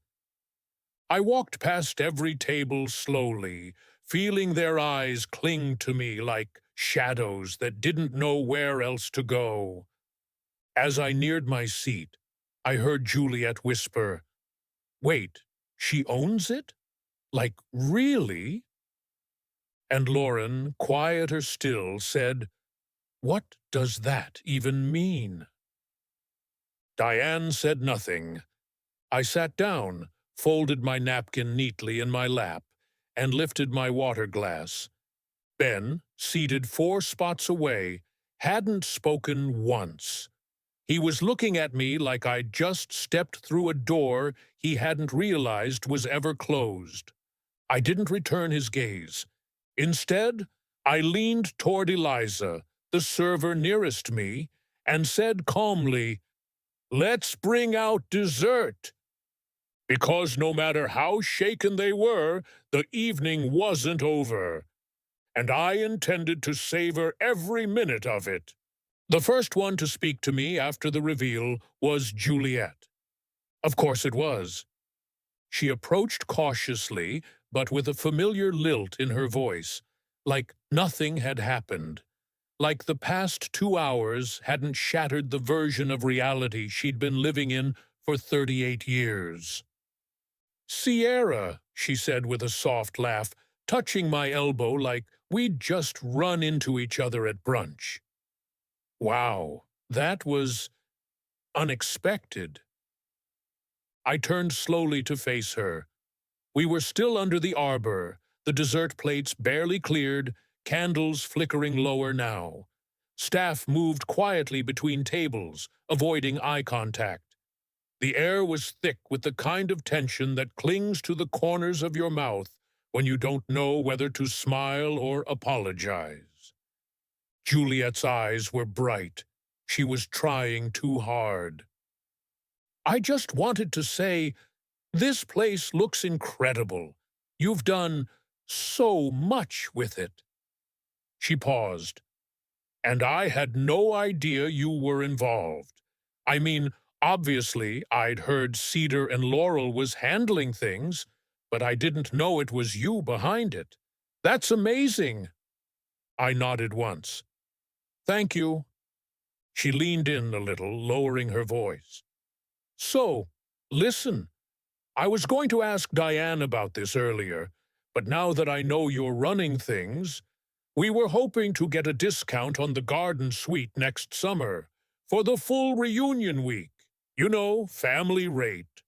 I walked past every table slowly, feeling their eyes cling to me like shadows that didn't know where else to go. As I neared my seat, I heard Juliet whisper, "Wait, she owns it? Like, really?" And Lauren, quieter still, said, "What does that even mean?" Diane said nothing. I sat down, folded my napkin neatly in my lap, and lifted my water glass. Ben, seated 4 spots away, hadn't spoken once. He was looking at me like I'd just stepped through a door he hadn't realized was ever closed. I didn't return his gaze. Instead, I leaned toward Eliza, the server nearest me, and said calmly, "Let's bring out dessert." Because no matter how shaken they were, the evening wasn't over, and I intended to savor every minute of it. The first one to speak to me after the reveal was Juliet. Of course it was. She approached cautiously, but with a familiar lilt in her voice, like nothing had happened, like the past 2 hours hadn't shattered the version of reality she'd been living in for 38 years. "Sierra," she said with a soft laugh, touching my elbow like we'd just run into each other at brunch. Wow, that was unexpected. I turned slowly to face her. We were still under the arbor, the dessert plates barely cleared, candles flickering lower now. Staff moved quietly between tables, avoiding eye contact. The air was thick with the kind of tension that clings to the corners of your mouth when you don't know whether to smile or apologize. Juliet's eyes were bright. She was trying too hard. "I just wanted to say, this place looks incredible. You've done so much with it." She paused. "And I had no idea you were involved. I mean, obviously, I'd heard Cedar and Laurel was handling things, but I didn't know it was you behind it. That's amazing." I nodded once. "Thank you." She leaned in a little, lowering her voice. "So, listen, I was going to ask Diane about this earlier, but now that I know you're running things, we were hoping to get a discount on the garden suite next summer for the full reunion week. You know, family rate."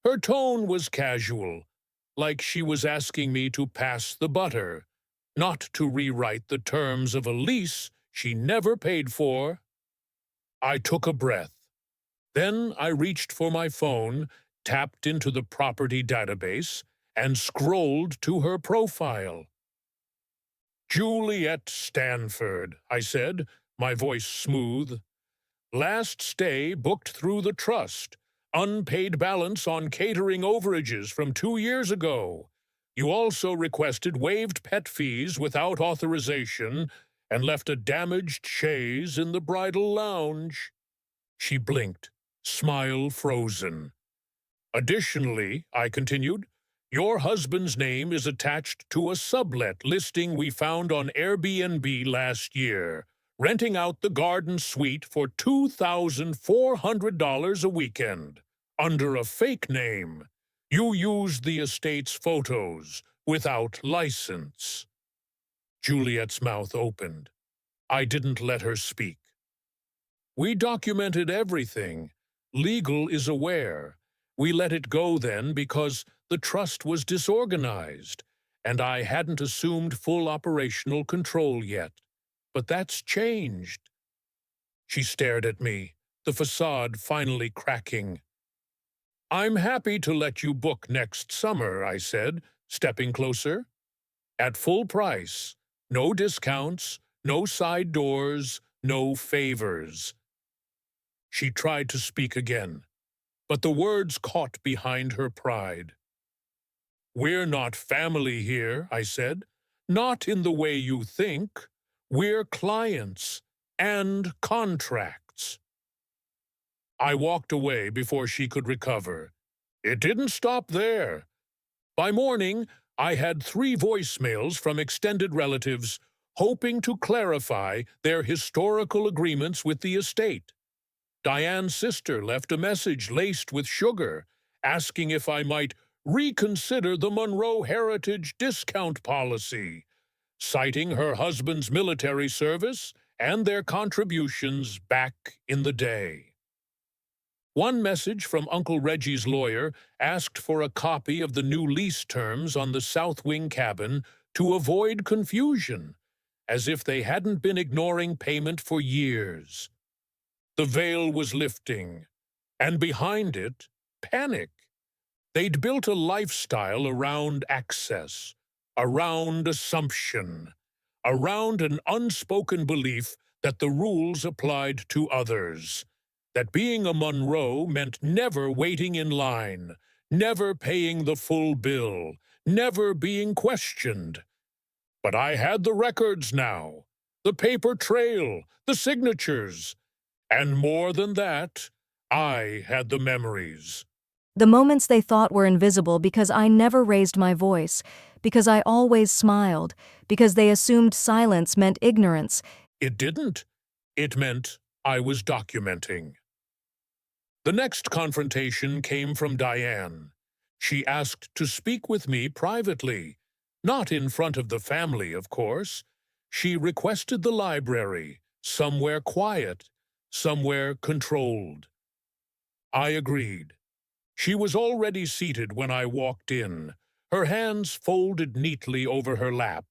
Her tone was casual, like she was asking me to pass the butter, not to rewrite the terms of a lease she never paid for. I took a breath. Then I reached for my phone, tapped into the property database, and scrolled to her profile. "Juliet Stanford," I said, my voice smooth. "Last stay booked through the trust. Unpaid balance on catering overages from 2 years ago. You also requested waived pet fees without authorization and left a damaged chaise in the bridal lounge." She blinked, smile frozen. "Additionally," I continued, "your husband's name is attached to a sublet listing we found on Airbnb last year, renting out the garden suite for $2,400 a weekend, under a fake name. You used the estate's photos, without license." Juliet's mouth opened. I didn't let her speak. "We documented everything. Legal is aware. We let it go then because the trust was disorganized, and I hadn't assumed full operational control yet. But that's changed." She stared at me, the facade finally cracking. "I'm happy to let you book next summer," I said, stepping closer. "At full price. No discounts, no side doors, no favors." She tried to speak again, but the words caught behind her pride. "We're not family here," I said. "Not in the way you think. We're clients and contracts." I walked away before she could recover. It didn't stop there. By morning, I had 3 voicemails from extended relatives hoping to clarify their historical agreements with the estate. Diane's sister left a message laced with sugar, asking if I might reconsider the Monroe Heritage discount policy, citing her husband's military service and their contributions back in the day. One message from Uncle Reggie's lawyer asked for a copy of the new lease terms on the South Wing cabin to avoid confusion, as if they hadn't been ignoring payment for years. The veil was lifting, and behind it, panic. They'd built a lifestyle around access, around assumption, around an unspoken belief that the rules applied to others, that being a Monroe meant never waiting in line, never paying the full bill, never being questioned. But I had the records now, the paper trail, the signatures, and more than that, I had the memories. The moments they thought were invisible because I never raised my voice, because I always smiled, because they assumed silence meant ignorance, It didn't. It meant I was documenting. The next confrontation came from Diane. She asked to speak with me privately, not in front of the family, of course. She requested the library, somewhere quiet, somewhere controlled. I agreed. She was already seated when I walked in, her hands folded neatly over her lap,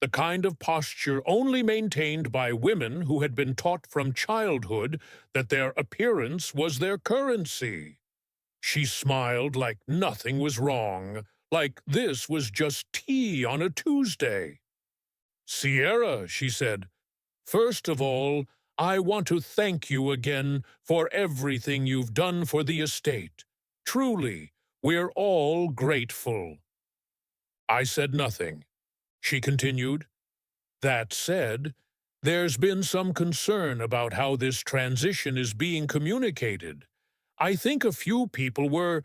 the kind of posture only maintained by women who had been taught from childhood that their appearance was their currency. She smiled like nothing was wrong, like this was just tea on a Tuesday. "Sierra," she said, "first of all, I want to thank you again for everything you've done for the estate. Truly, we're all grateful." I said nothing. She continued, "That said, there's been some concern about how this transition is being communicated. I think a few people were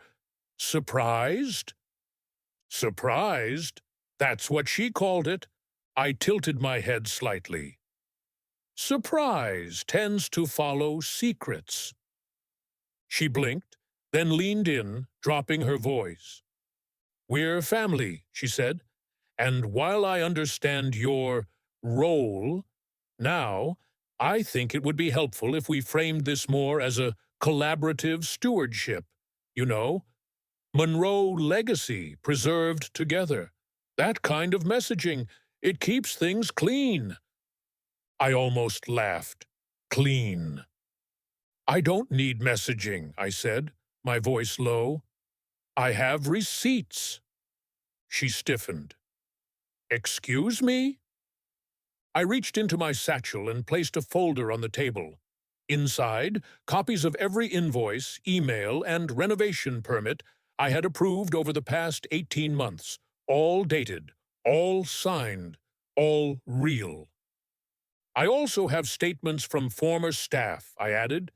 surprised." Surprised? That's what she called it. I tilted my head slightly. Surprise tends to follow secrets. She blinked, then leaned in, dropping her voice. "We're family," she said, "and while I understand your role now, I think it would be helpful if we framed this more as a collaborative stewardship. You know, Monroe legacy preserved together. That kind of messaging. It keeps things clean." I almost laughed. Clean. "I don't need messaging," I said, my voice low. "I have receipts." She stiffened. "Excuse me?" I reached into my satchel and placed a folder on the table. Inside, copies of every invoice, email, and renovation permit I had approved over the past 18 months, all dated, all signed, all real. "I also have statements from former staff," I added,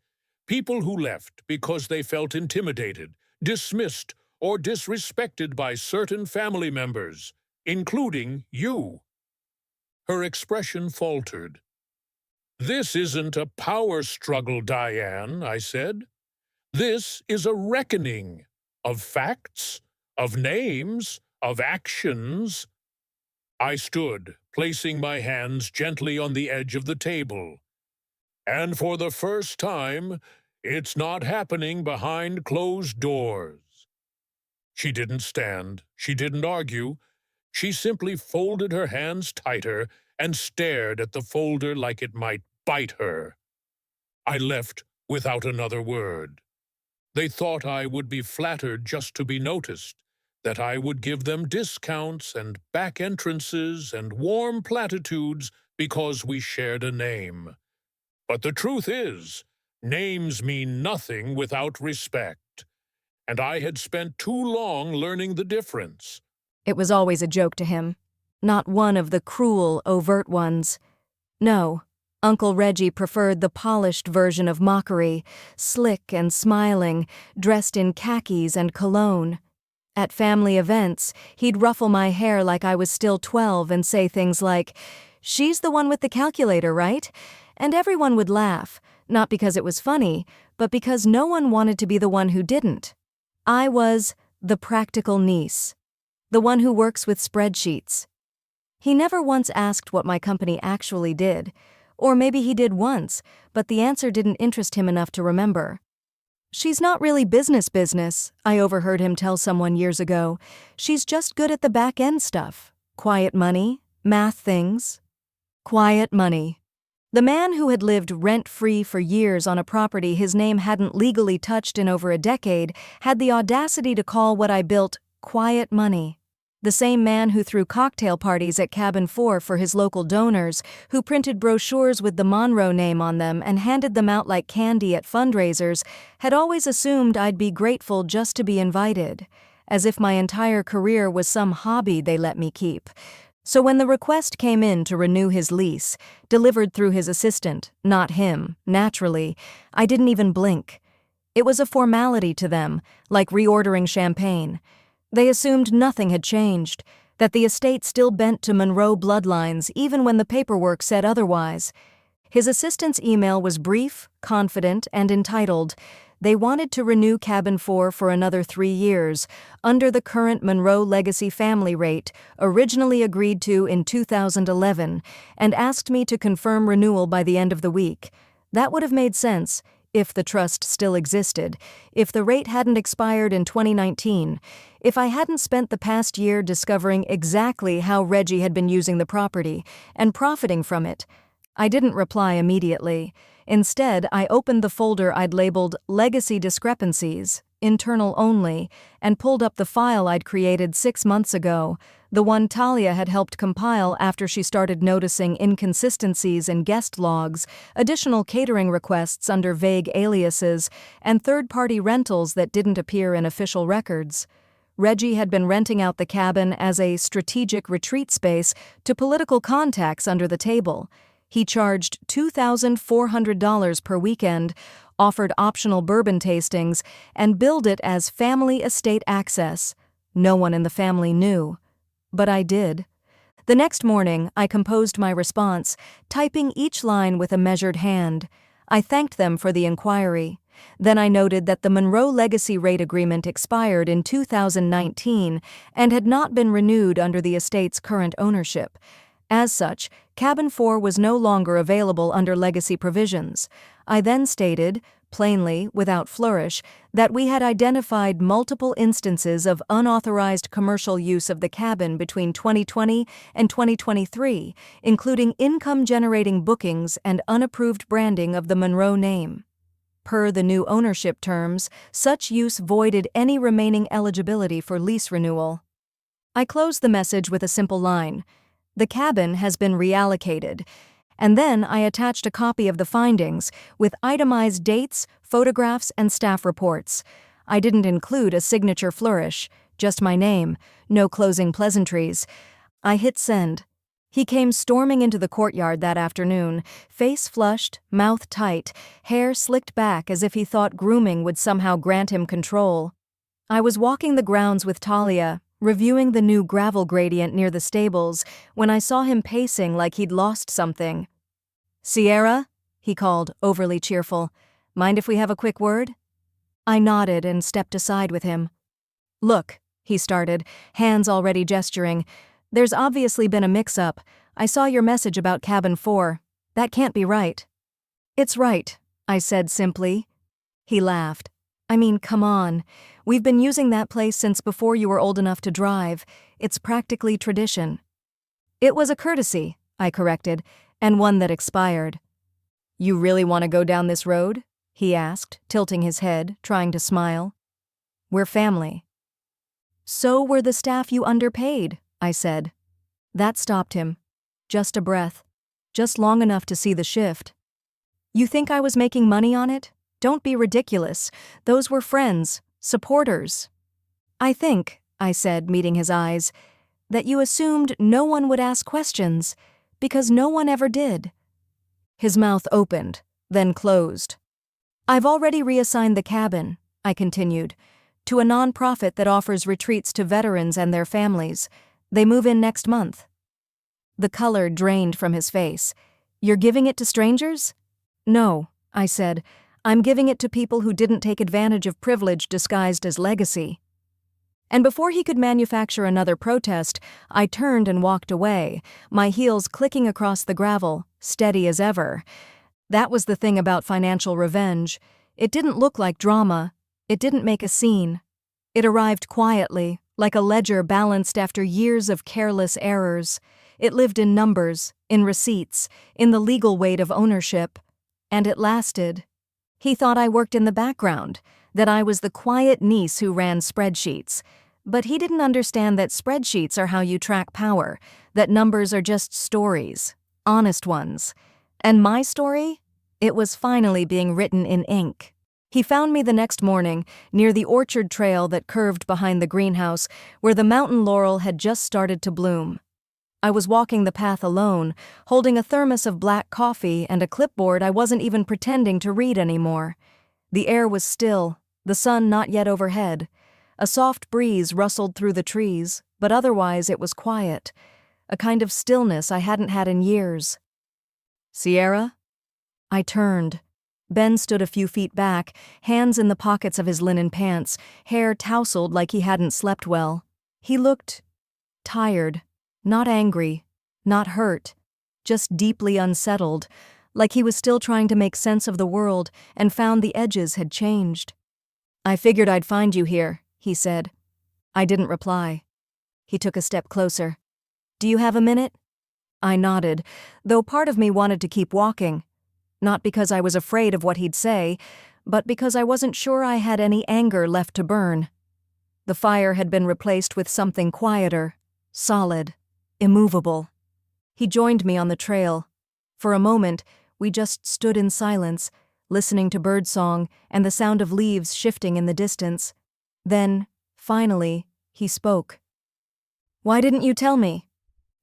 "people who left because they felt intimidated, dismissed, or disrespected by certain family members, including you." Her expression faltered. "This isn't a power struggle, Diane," I said. "This is a reckoning of facts, of names, of actions." I stood, placing my hands gently on the edge of the table. "And for the first time, it's not happening behind closed doors." She didn't stand. She didn't argue. She simply folded her hands tighter and stared at the folder like it might bite her. I left without another word. They thought I would be flattered just to be noticed, that I would give them discounts and back entrances and warm platitudes because we shared a name. But the truth is, names mean nothing without respect, and I had spent too long learning the difference. It was always a joke to him. Not one of the cruel, overt ones. No, Uncle Reggie preferred the polished version of mockery, slick and smiling, dressed in khakis and cologne. At family events, he'd ruffle my hair like I was still 12 and say things like, "She's the one with the calculator, right?" And everyone would laugh, not because it was funny, but because no one wanted to be the one who didn't. I was the practical niece, the one who works with spreadsheets. He never once asked what my company actually did, or maybe he did once, but the answer didn't interest him enough to remember. "She's not really business," I overheard him tell someone years ago. "She's just good at the back-end stuff. Quiet money, math things." Quiet money. The man who had lived rent-free for years on a property his name hadn't legally touched in over a decade had the audacity to call what I built quiet money. The same man who threw cocktail parties at Cabin 4 for his local donors, who printed brochures with the Monroe name on them and handed them out like candy at fundraisers, had always assumed I'd be grateful just to be invited, as if my entire career was some hobby they let me keep. So when the request came in to renew his lease, delivered through his assistant, not him, naturally, I didn't even blink. It was a formality to them, like reordering champagne. They assumed nothing had changed, that the estate still bent to Monroe bloodlines even when the paperwork said otherwise. His assistant's email was brief, confident, and entitled, "They wanted to renew Cabin 4 for another 3 years, under the current Monroe Legacy family rate, originally agreed to in 2011, and asked me to confirm renewal by the end of the week." That would have made sense, if the trust still existed, if the rate hadn't expired in 2019, if I hadn't spent the past year discovering exactly how Reggie had been using the property and profiting from it. I didn't reply immediately. Instead, I opened the folder I'd labeled Legacy Discrepancies, Internal Only, and pulled up the file I'd created 6 months ago, the one Talia had helped compile after she started noticing inconsistencies in guest logs, additional catering requests under vague aliases, and third-party rentals that didn't appear in official records. Reggie had been renting out the cabin as a strategic retreat space to political contacts under the table. He charged $2,400 per weekend, offered optional bourbon tastings, and billed it as family estate access. No one in the family knew. But I did. The next morning, I composed my response, typing each line with a measured hand. I thanked them for the inquiry. Then I noted that the Monroe Legacy Rate Agreement expired in 2019 and had not been renewed under the estate's current ownership. As such, Cabin 4 was no longer available under legacy provisions. I then stated, plainly, without flourish, that we had identified multiple instances of unauthorized commercial use of the cabin between 2020 and 2023, including income-generating bookings and unapproved branding of the Monroe name. Per the new ownership terms, such use voided any remaining eligibility for lease renewal. I closed the message with a simple line, "The cabin has been reallocated," and then I attached a copy of the findings with itemized dates, photographs, and staff reports. I didn't include a signature flourish, just my name, no closing pleasantries. I hit send. He came storming into the courtyard that afternoon, face flushed, mouth tight, hair slicked back as if he thought grooming would somehow grant him control. I was walking the grounds with Talia, reviewing the new gravel gradient near the stables, when I saw him pacing like he'd lost something. "Sierra?" he called, overly cheerful. "Mind if we have a quick word?" I nodded and stepped aside with him. "Look," he started, hands already gesturing, "there's obviously been a mix-up. I saw your message about Cabin 4. That can't be right." "It's right," I said simply. He laughed. "I mean, come on. We've been using that place since before you were old enough to drive. It's practically tradition." "It was a courtesy," I corrected, "and one that expired." "You really want to go down this road?" he asked, tilting his head, trying to smile. "We're family." "So were the staff you underpaid," I said. That stopped him. Just a breath. Just long enough to see the shift. "You think I was making money on it? Don't be ridiculous. Those were friends, supporters." "I think," I said, meeting his eyes, "that you assumed no one would ask questions, because no one ever did." His mouth opened, then closed. "I've already reassigned the cabin," I continued, "to a nonprofit that offers retreats to veterans and their families. They move in next month." The color drained from his face. "You're giving it to strangers?" "No," I said. "I'm giving it to people who didn't take advantage of privilege disguised as legacy." And before he could manufacture another protest, I turned and walked away, my heels clicking across the gravel, steady as ever. That was the thing about financial revenge. It didn't look like drama. It didn't make a scene. It arrived quietly, like a ledger balanced after years of careless errors. It lived in numbers, in receipts, in the legal weight of ownership. And it lasted. He thought I worked in the background, that I was the quiet niece who ran spreadsheets. But he didn't understand that spreadsheets are how you track power, that numbers are just stories, honest ones. And my story? It was finally being written in ink. He found me the next morning, near the orchard trail that curved behind the greenhouse, where the mountain laurel had just started to bloom. I was walking the path alone, holding a thermos of black coffee and a clipboard I wasn't even pretending to read anymore. The air was still, the sun not yet overhead. A soft breeze rustled through the trees, but otherwise it was quiet, a kind of stillness I hadn't had in years. "Sierra?" I turned. Ben stood a few feet back, hands in the pockets of his linen pants, hair tousled like he hadn't slept well. He looked tired, not angry, not hurt, just deeply unsettled, like he was still trying to make sense of the world and found the edges had changed. "I figured I'd find you here," he said. I didn't reply. He took a step closer. "Do you have a minute?" I nodded, though part of me wanted to keep walking. Not because I was afraid of what he'd say, but because I wasn't sure I had any anger left to burn. The fire had been replaced with something quieter, solid, immovable. He joined me on the trail. For a moment, we just stood in silence, listening to birdsong and the sound of leaves shifting in the distance. Then, finally, he spoke. "Why didn't you tell me?"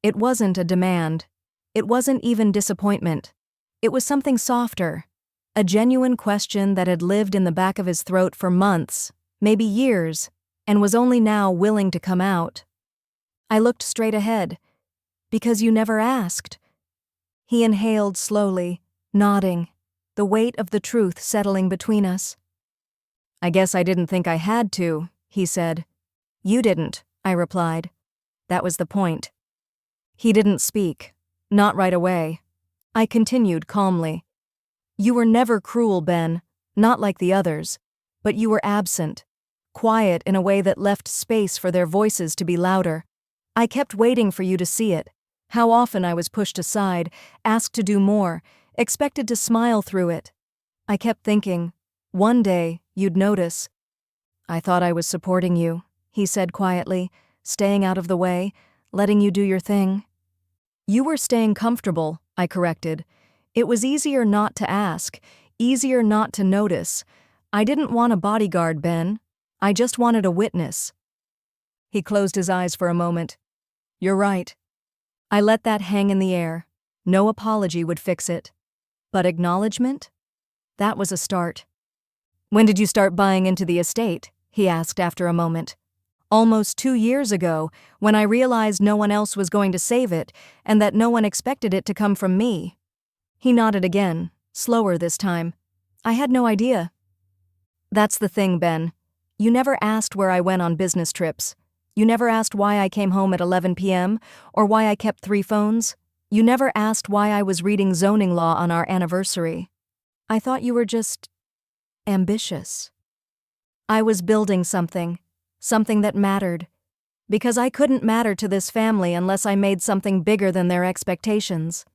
It wasn't a demand. It wasn't even disappointment. It was something softer, a genuine question that had lived in the back of his throat for months, maybe years, and was only now willing to come out. I looked straight ahead. "Because you never asked." He inhaled slowly, nodding, the weight of the truth settling between us. "I guess I didn't think I had to," he said. "You didn't," I replied. That was the point. He didn't speak, not right away. I continued calmly. "You were never cruel, Ben, not like the others, but you were absent, quiet in a way that left space for their voices to be louder. I kept waiting for you to see it. How often I was pushed aside, asked to do more, expected to smile through it. I kept thinking, one day, you'd notice." "I thought I was supporting you," he said quietly, "staying out of the way, letting you do your thing." "You were staying comfortable," I corrected. "It was easier not to ask, easier not to notice. I didn't want a bodyguard, Ben. I just wanted a witness." He closed his eyes for a moment. "You're right." I let that hang in the air. No apology would fix it. But acknowledgement? That was a start. "When did you start buying into the estate?" he asked after a moment. "Almost 2 years ago, when I realized no one else was going to save it, and that no one expected it to come from me." He nodded again, slower this time. "I had no idea." "That's the thing, Ben. You never asked where I went on business trips. You never asked why I came home at 11 p.m., or why I kept 3 phones. You never asked why I was reading zoning law on our anniversary. I thought you were just ambitious. I was building something that mattered. Because I couldn't matter to this family unless I made something bigger than their expectations."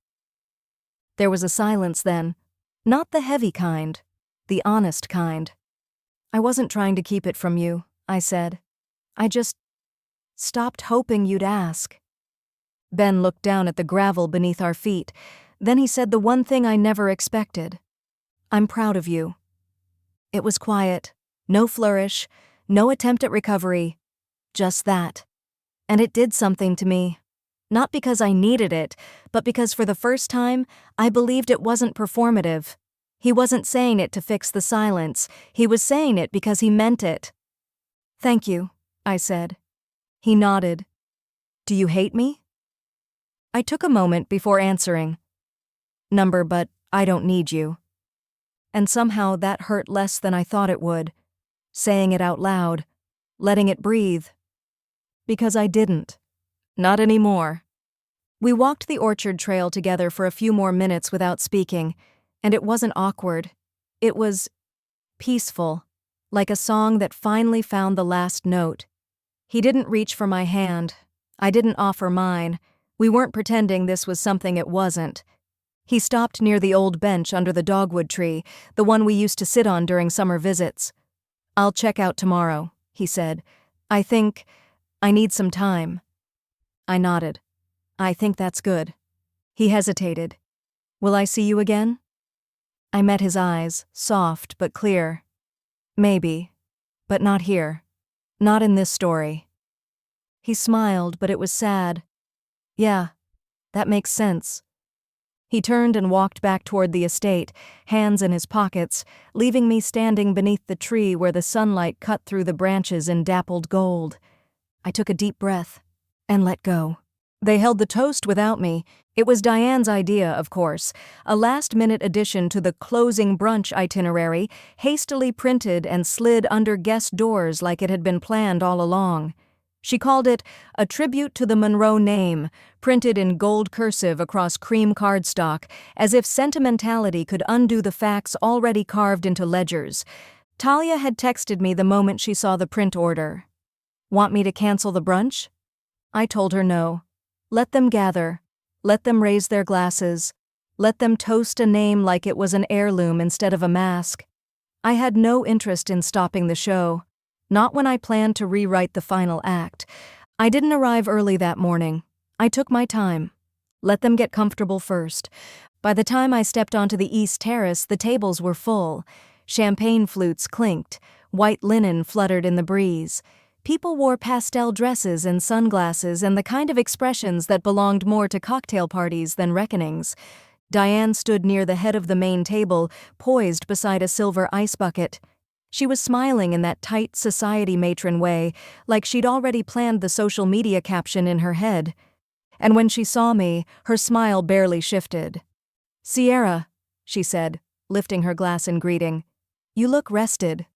There was a silence then. Not the heavy kind, the honest kind. "I wasn't trying to keep it from you," I said. "I just stopped hoping you'd ask." Ben looked down at the gravel beneath our feet. Then he said the one thing I never expected. "I'm proud of you." It was quiet, no flourish, no attempt at recovery, just that. And it did something to me. Not because I needed it, but because for the first time, I believed it wasn't performative. He wasn't saying it to fix the silence. He was saying it because he meant it. "Thank you," I said. He nodded. "Do you hate me?" I took a moment before answering. But I don't need you." And somehow that hurt less than I thought it would. Saying it out loud, letting it breathe. Because I didn't. Not anymore. We walked the orchard trail together for a few more minutes without speaking, and it wasn't awkward. It was peaceful, like a song that finally found the last note. He didn't reach for my hand. I didn't offer mine. We weren't pretending this was something it wasn't. He stopped near the old bench under the dogwood tree, the one we used to sit on during summer visits. "I'll check out tomorrow," he said. I need some time." I nodded. "I think that's good." He hesitated. "Will I see you again?" I met his eyes, soft but clear. "Maybe. But not here. Not in this story." He smiled, but it was sad. "Yeah, that makes sense." He turned and walked back toward the estate, hands in his pockets, leaving me standing beneath the tree where the sunlight cut through the branches in dappled gold. I took a deep breath and let go. They held the toast without me. It was Diane's idea, of course, a last-minute addition to the closing brunch itinerary, hastily printed and slid under guest doors like it had been planned all along. She called it a tribute to the Monroe name, printed in gold cursive across cream cardstock, as if sentimentality could undo the facts already carved into ledgers. Talia had texted me the moment she saw the print order. "Want me to cancel the brunch?" I told her no. Let them gather. Let them raise their glasses. Let them toast a name like it was an heirloom instead of a mask. I had no interest in stopping the show. Not when I planned to rewrite the final act. I didn't arrive early that morning. I took my time. Let them get comfortable first. By the time I stepped onto the east terrace, the tables were full. Champagne flutes clinked. White linen fluttered in the breeze. People wore pastel dresses and sunglasses and the kind of expressions that belonged more to cocktail parties than reckonings. Diane stood near the head of the main table, poised beside a silver ice bucket. She was smiling in that tight society matron way, like she'd already planned the social media caption in her head. And when she saw me, her smile barely shifted. "Sierra," she said, lifting her glass in greeting. "You look rested."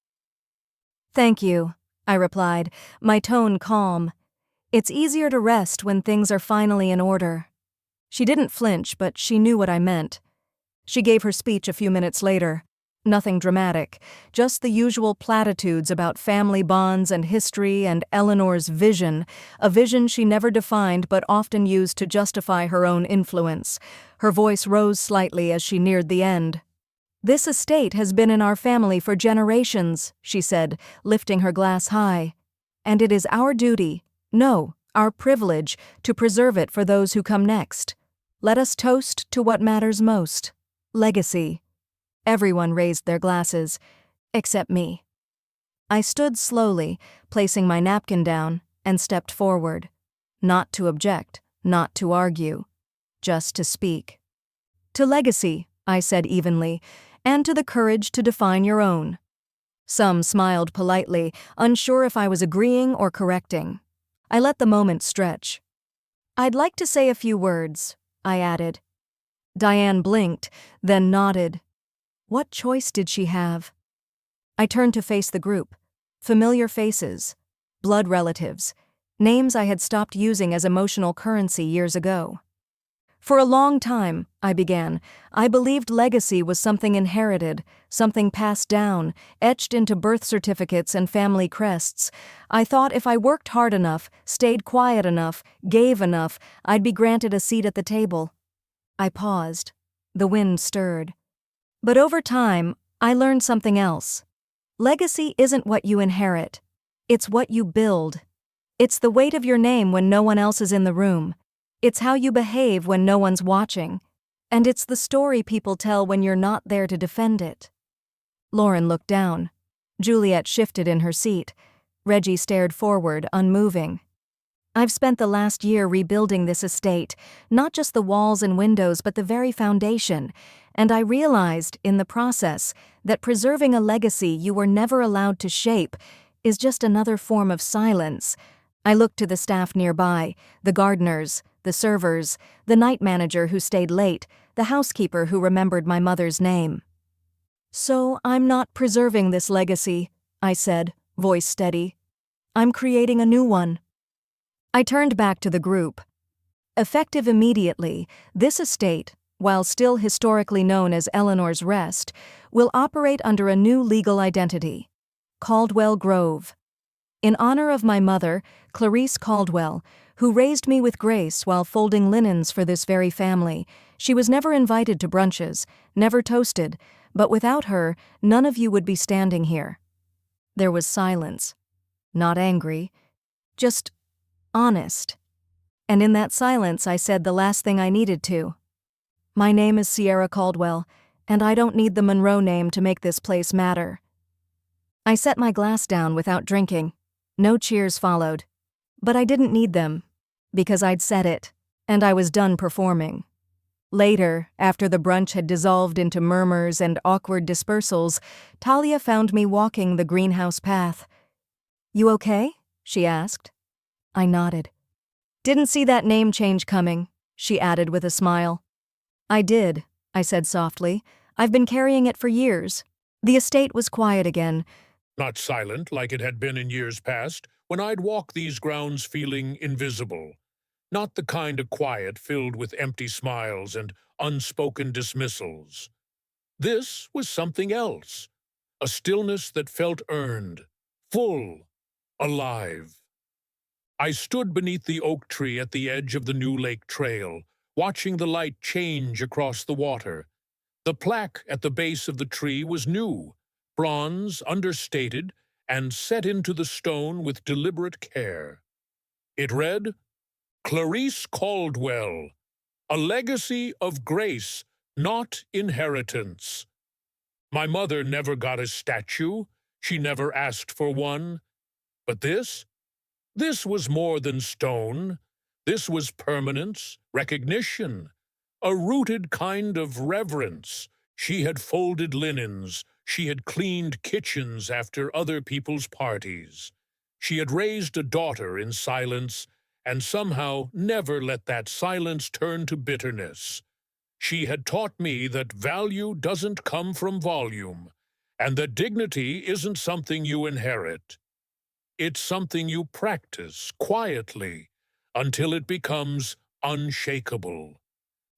"Thank you," I replied, my tone calm. "It's easier to rest when things are finally in order." She didn't flinch, but she knew what I meant. She gave her speech a few minutes later. Nothing dramatic, just the usual platitudes about family bonds and history and Eleanor's vision, a vision she never defined but often used to justify her own influence. Her voice rose slightly as she neared the end. "This estate has been in our family for generations," she said, lifting her glass high. "And it is our duty, no, our privilege, to preserve it for those who come next. Let us toast to what matters most. Legacy." Everyone raised their glasses, except me. I stood slowly, placing my napkin down, and stepped forward. Not to object, not to argue, just to speak. "To legacy," I said evenly, "and to the courage to define your own." Some smiled politely, unsure if I was agreeing or correcting. I let the moment stretch. "I'd like to say a few words," I added. Diane blinked, then nodded. What choice did she have? I turned to face the group. Familiar faces. Blood relatives. Names I had stopped using as emotional currency years ago. "For a long time," I began, "I believed legacy was something inherited, something passed down, etched into birth certificates and family crests. I thought if I worked hard enough, stayed quiet enough, gave enough, I'd be granted a seat at the table." I paused. The wind stirred. But over time, I learned something else. Legacy isn't what you inherit. It's what you build. It's the weight of your name when no one else is in the room. It's how you behave when no one's watching. And it's the story people tell when you're not there to defend it. Lauren looked down. Juliet shifted in her seat. Reggie stared forward, unmoving. I've spent the last year rebuilding this estate, not just the walls and windows but the very foundation, and I realized, in the process, that preserving a legacy you were never allowed to shape is just another form of silence. I looked to the staff nearby, the gardeners, the servers, the night manager who stayed late, the housekeeper who remembered my mother's name. "So I'm not preserving this legacy," I said, voice steady. "I'm creating a new one." I turned back to the group. Effective immediately, this estate, while still historically known as Eleanor's Rest, will operate under a new legal identity: Caldwell Grove. In honor of my mother, Clarice Caldwell, who raised me with grace while folding linens for this very family. She was never invited to brunches, never toasted, but without her, none of you would be standing here. There was silence. Not angry, just honest. And in that silence I said the last thing I needed to. My name is Sierra Caldwell, and I don't need the Monroe name to make this place matter. I set my glass down without drinking. No cheers followed. But I didn't need them, because I'd said it, and I was done performing. Later, after the brunch had dissolved into murmurs and awkward dispersals, Talia found me walking the greenhouse path. "You okay?" she asked. I nodded. Didn't see that name change coming, she added with a smile. I did, I said softly. I've been carrying it for years. The estate was quiet again. Not silent like it had been in years past, when I'd walk these grounds feeling invisible. Not the kind of quiet filled with empty smiles and unspoken dismissals. This was something else, a stillness that felt earned, full, alive. I stood beneath the oak tree at the edge of the new lake trail, watching the light change across the water. The plaque at the base of the tree was new, bronze, understated, and set into the stone with deliberate care. It read, Clarice Caldwell, a legacy of grace, not inheritance. My mother never got a statue. She never asked for one. But this was more than stone. This was permanence, recognition, a rooted kind of reverence. She had folded linens. She had cleaned kitchens after other people's parties. She had raised a daughter in silence and somehow never let that silence turn to bitterness. She had taught me that value doesn't come from volume, and that dignity isn't something you inherit. It's something you practice quietly until it becomes unshakable.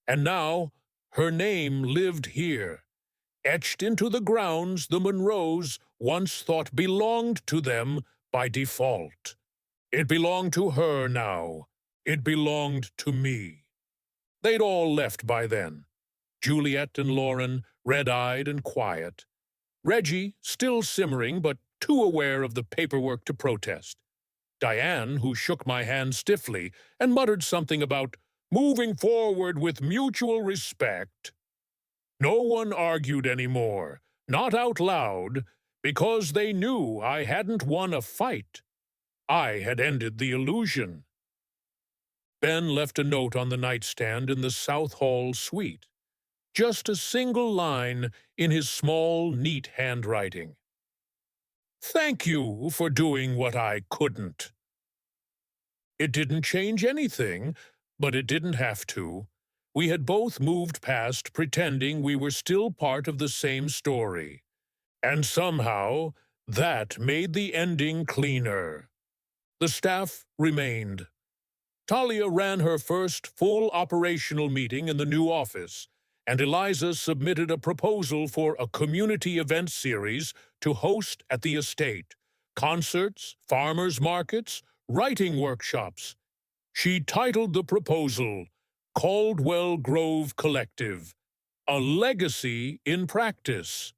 And now her name lived here, etched into the grounds the Monroes once thought belonged to them by default. It belonged to her now. It belonged to me. They'd all left by then. Juliet and Lauren, red-eyed and quiet. Reggie, still simmering but too aware of the paperwork to protest. Diane, who shook my hand stiffly and muttered something about moving forward with mutual respect. No one argued anymore, not out loud, because they knew I hadn't won a fight. I had ended the illusion. Ben left a note on the nightstand in the South Hall suite. Just a single line in his small, neat handwriting. Thank you for doing what I couldn't. It didn't change anything, but it didn't have to. We had both moved past pretending we were still part of the same story. And somehow, that made the ending cleaner. The staff remained. Talia ran her first full operational meeting in the new office, and Eliza submitted a proposal for a community event series to host at the estate. Concerts, farmers' markets, writing workshops. She titled the proposal, Caldwell Grove Collective, a legacy in practice.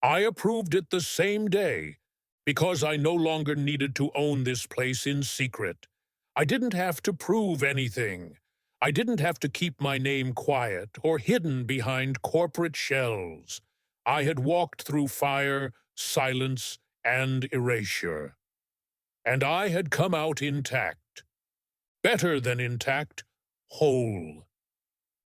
I approved it the same day, because I no longer needed to own this place in secret. I didn't have to prove anything. I didn't have to keep my name quiet or hidden behind corporate shells. I had walked through fire, silence, and erasure. And I had come out intact. Better than intact, whole.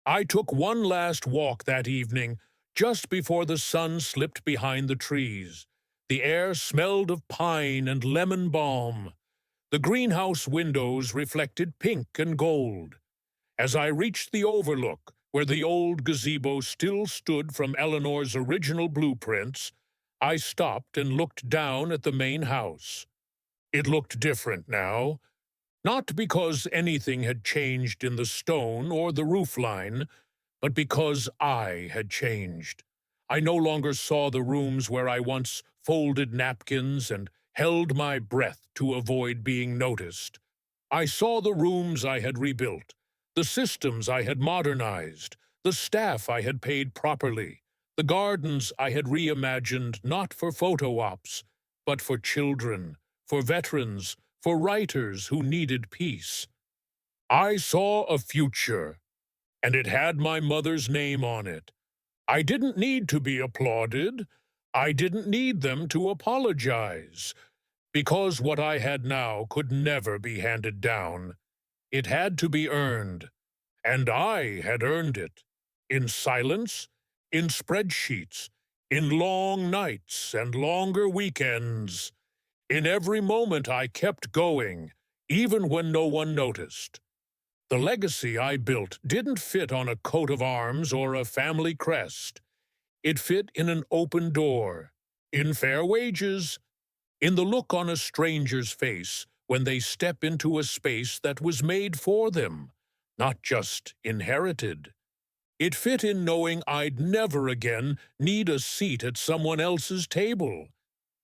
I took one last walk that evening, just before the sun slipped behind the trees. The air smelled of pine and lemon balm. The greenhouse windows reflected pink and gold. As I reached the overlook, where the old gazebo still stood from Eleanor's original blueprints, I stopped and looked down at the main house. It looked different now, not because anything had changed in the stone or the roofline, but because I had changed. I no longer saw the rooms where I once folded napkins and held my breath to avoid being noticed. I saw the rooms I had rebuilt, the systems I had modernized, the staff I had paid properly, the gardens I had reimagined not for photo ops, but for children, for veterans, for writers who needed peace. I saw a future, and it had my mother's name on it. I didn't need to be applauded. I didn't need them to apologize, because what I had now could never be handed down. It had to be earned, and I had earned it, in silence, in spreadsheets, in long nights and longer weekends. In every moment I kept going, even when no one noticed. The legacy I built didn't fit on a coat of arms or a family crest. It fit in an open door, in fair wages, in the look on a stranger's face when they step into a space that was made for them, not just inherited. It fit in knowing I'd never again need a seat at someone else's table,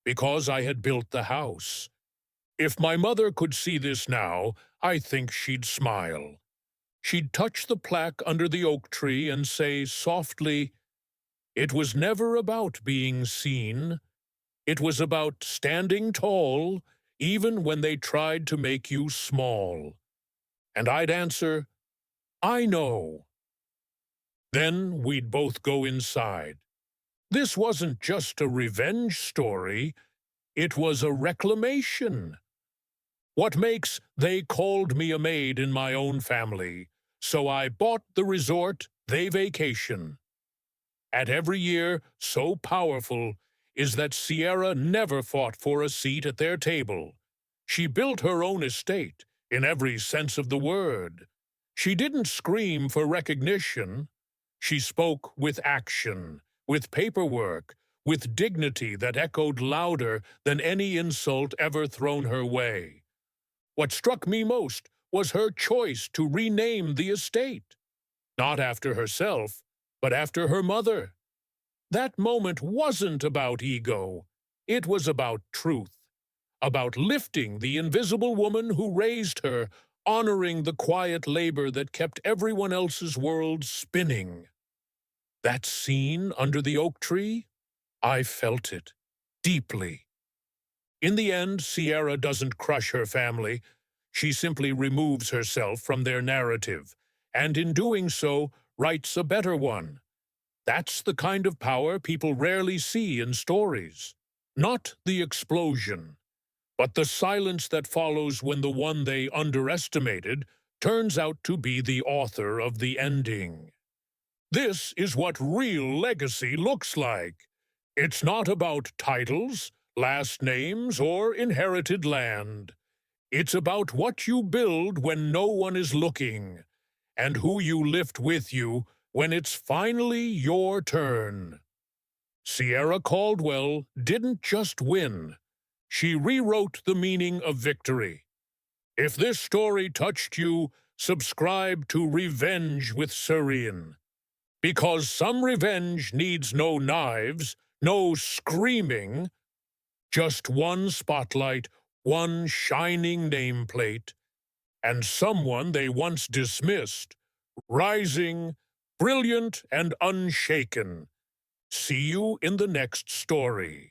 because I had built the house. If my mother could see this now, I think she'd smile. She'd touch the plaque under the oak tree and say softly, "It was never about being seen. It was about standing tall, even when they tried to make you small." And I'd answer, "I know." Then we'd both go inside. This wasn't just a revenge story, it was a reclamation. What makes "they called me a maid in my own family, so I bought the resort they vacation." At every year, so powerful is that Sierra never fought for a seat at their table. She built her own estate, in every sense of the word. She didn't scream for recognition. She spoke with action, with paperwork, with dignity that echoed louder than any insult ever thrown her way. What struck me most was her choice to rename the estate, not after herself, but after her mother. That moment wasn't about ego. It was about truth, about lifting the invisible woman who raised her, honoring the quiet labor that kept everyone else's world spinning. That scene under the oak tree, I felt it deeply. In the end, Sierra doesn't crush her family. She simply removes herself from their narrative, and in doing so, writes a better one. That's the kind of power people rarely see in stories. Not the explosion, but the silence that follows when the one they underestimated turns out to be the author of the ending. This is what real legacy looks like. It's not about titles, last names, or inherited land. It's about what you build when no one is looking, and who you lift with you when it's finally your turn. Sierra Caldwell didn't just win. She rewrote the meaning of victory. If this story touched you, subscribe to Revenge with Seren. Because some revenge needs no knives, no screaming, just one spotlight, one shining nameplate, and someone they once dismissed, rising, brilliant and unshaken. See you in the next story.